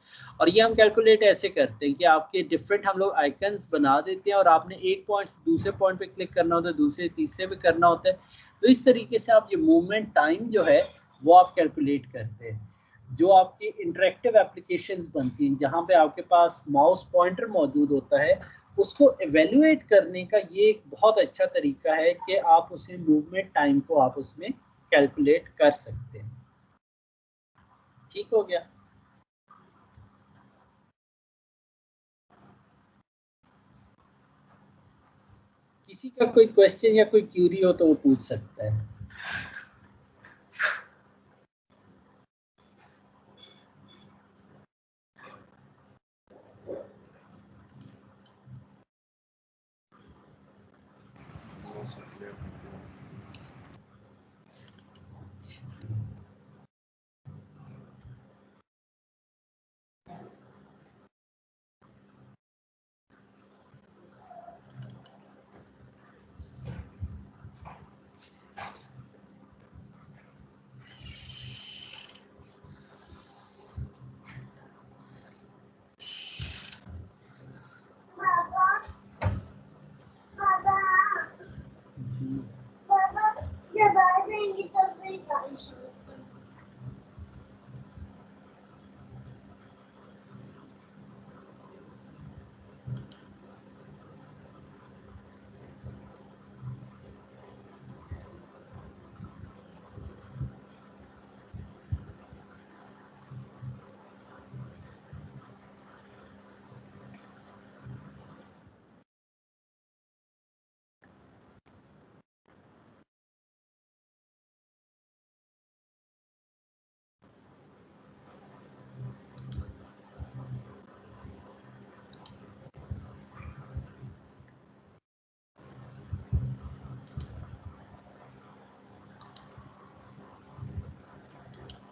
Speaker 1: और ये हम कैलकुलेट ऐसे करते हैं कि आपके डिफरेंट हम लोग आइकन्स बना देते हैं, और आपने एक पॉइंट से दूसरे पॉइंट पे क्लिक करना होता है, दूसरे तीसरे पे करना होता है। तो इस तरीके से आप ये मूवमेंट टाइम जो है वो आप कैलकुलेट करते हैं। जो आपकी इंटरेक्टिव एप्लीकेशंस बनती हैं जहाँ पे आपके पास माउस पॉइंटर मौजूद होता है, उसको एवेल्युएट करने का ये एक बहुत अच्छा तरीका है कि आप उसे मूवमेंट टाइम को आप उसमें कैलकुलेट कर सकते हैं। ठीक हो गया। किसी का कोई क्वेश्चन या कोई क्यूरी हो तो वो पूछ सकता है।
Speaker 2: वो सर क्लियर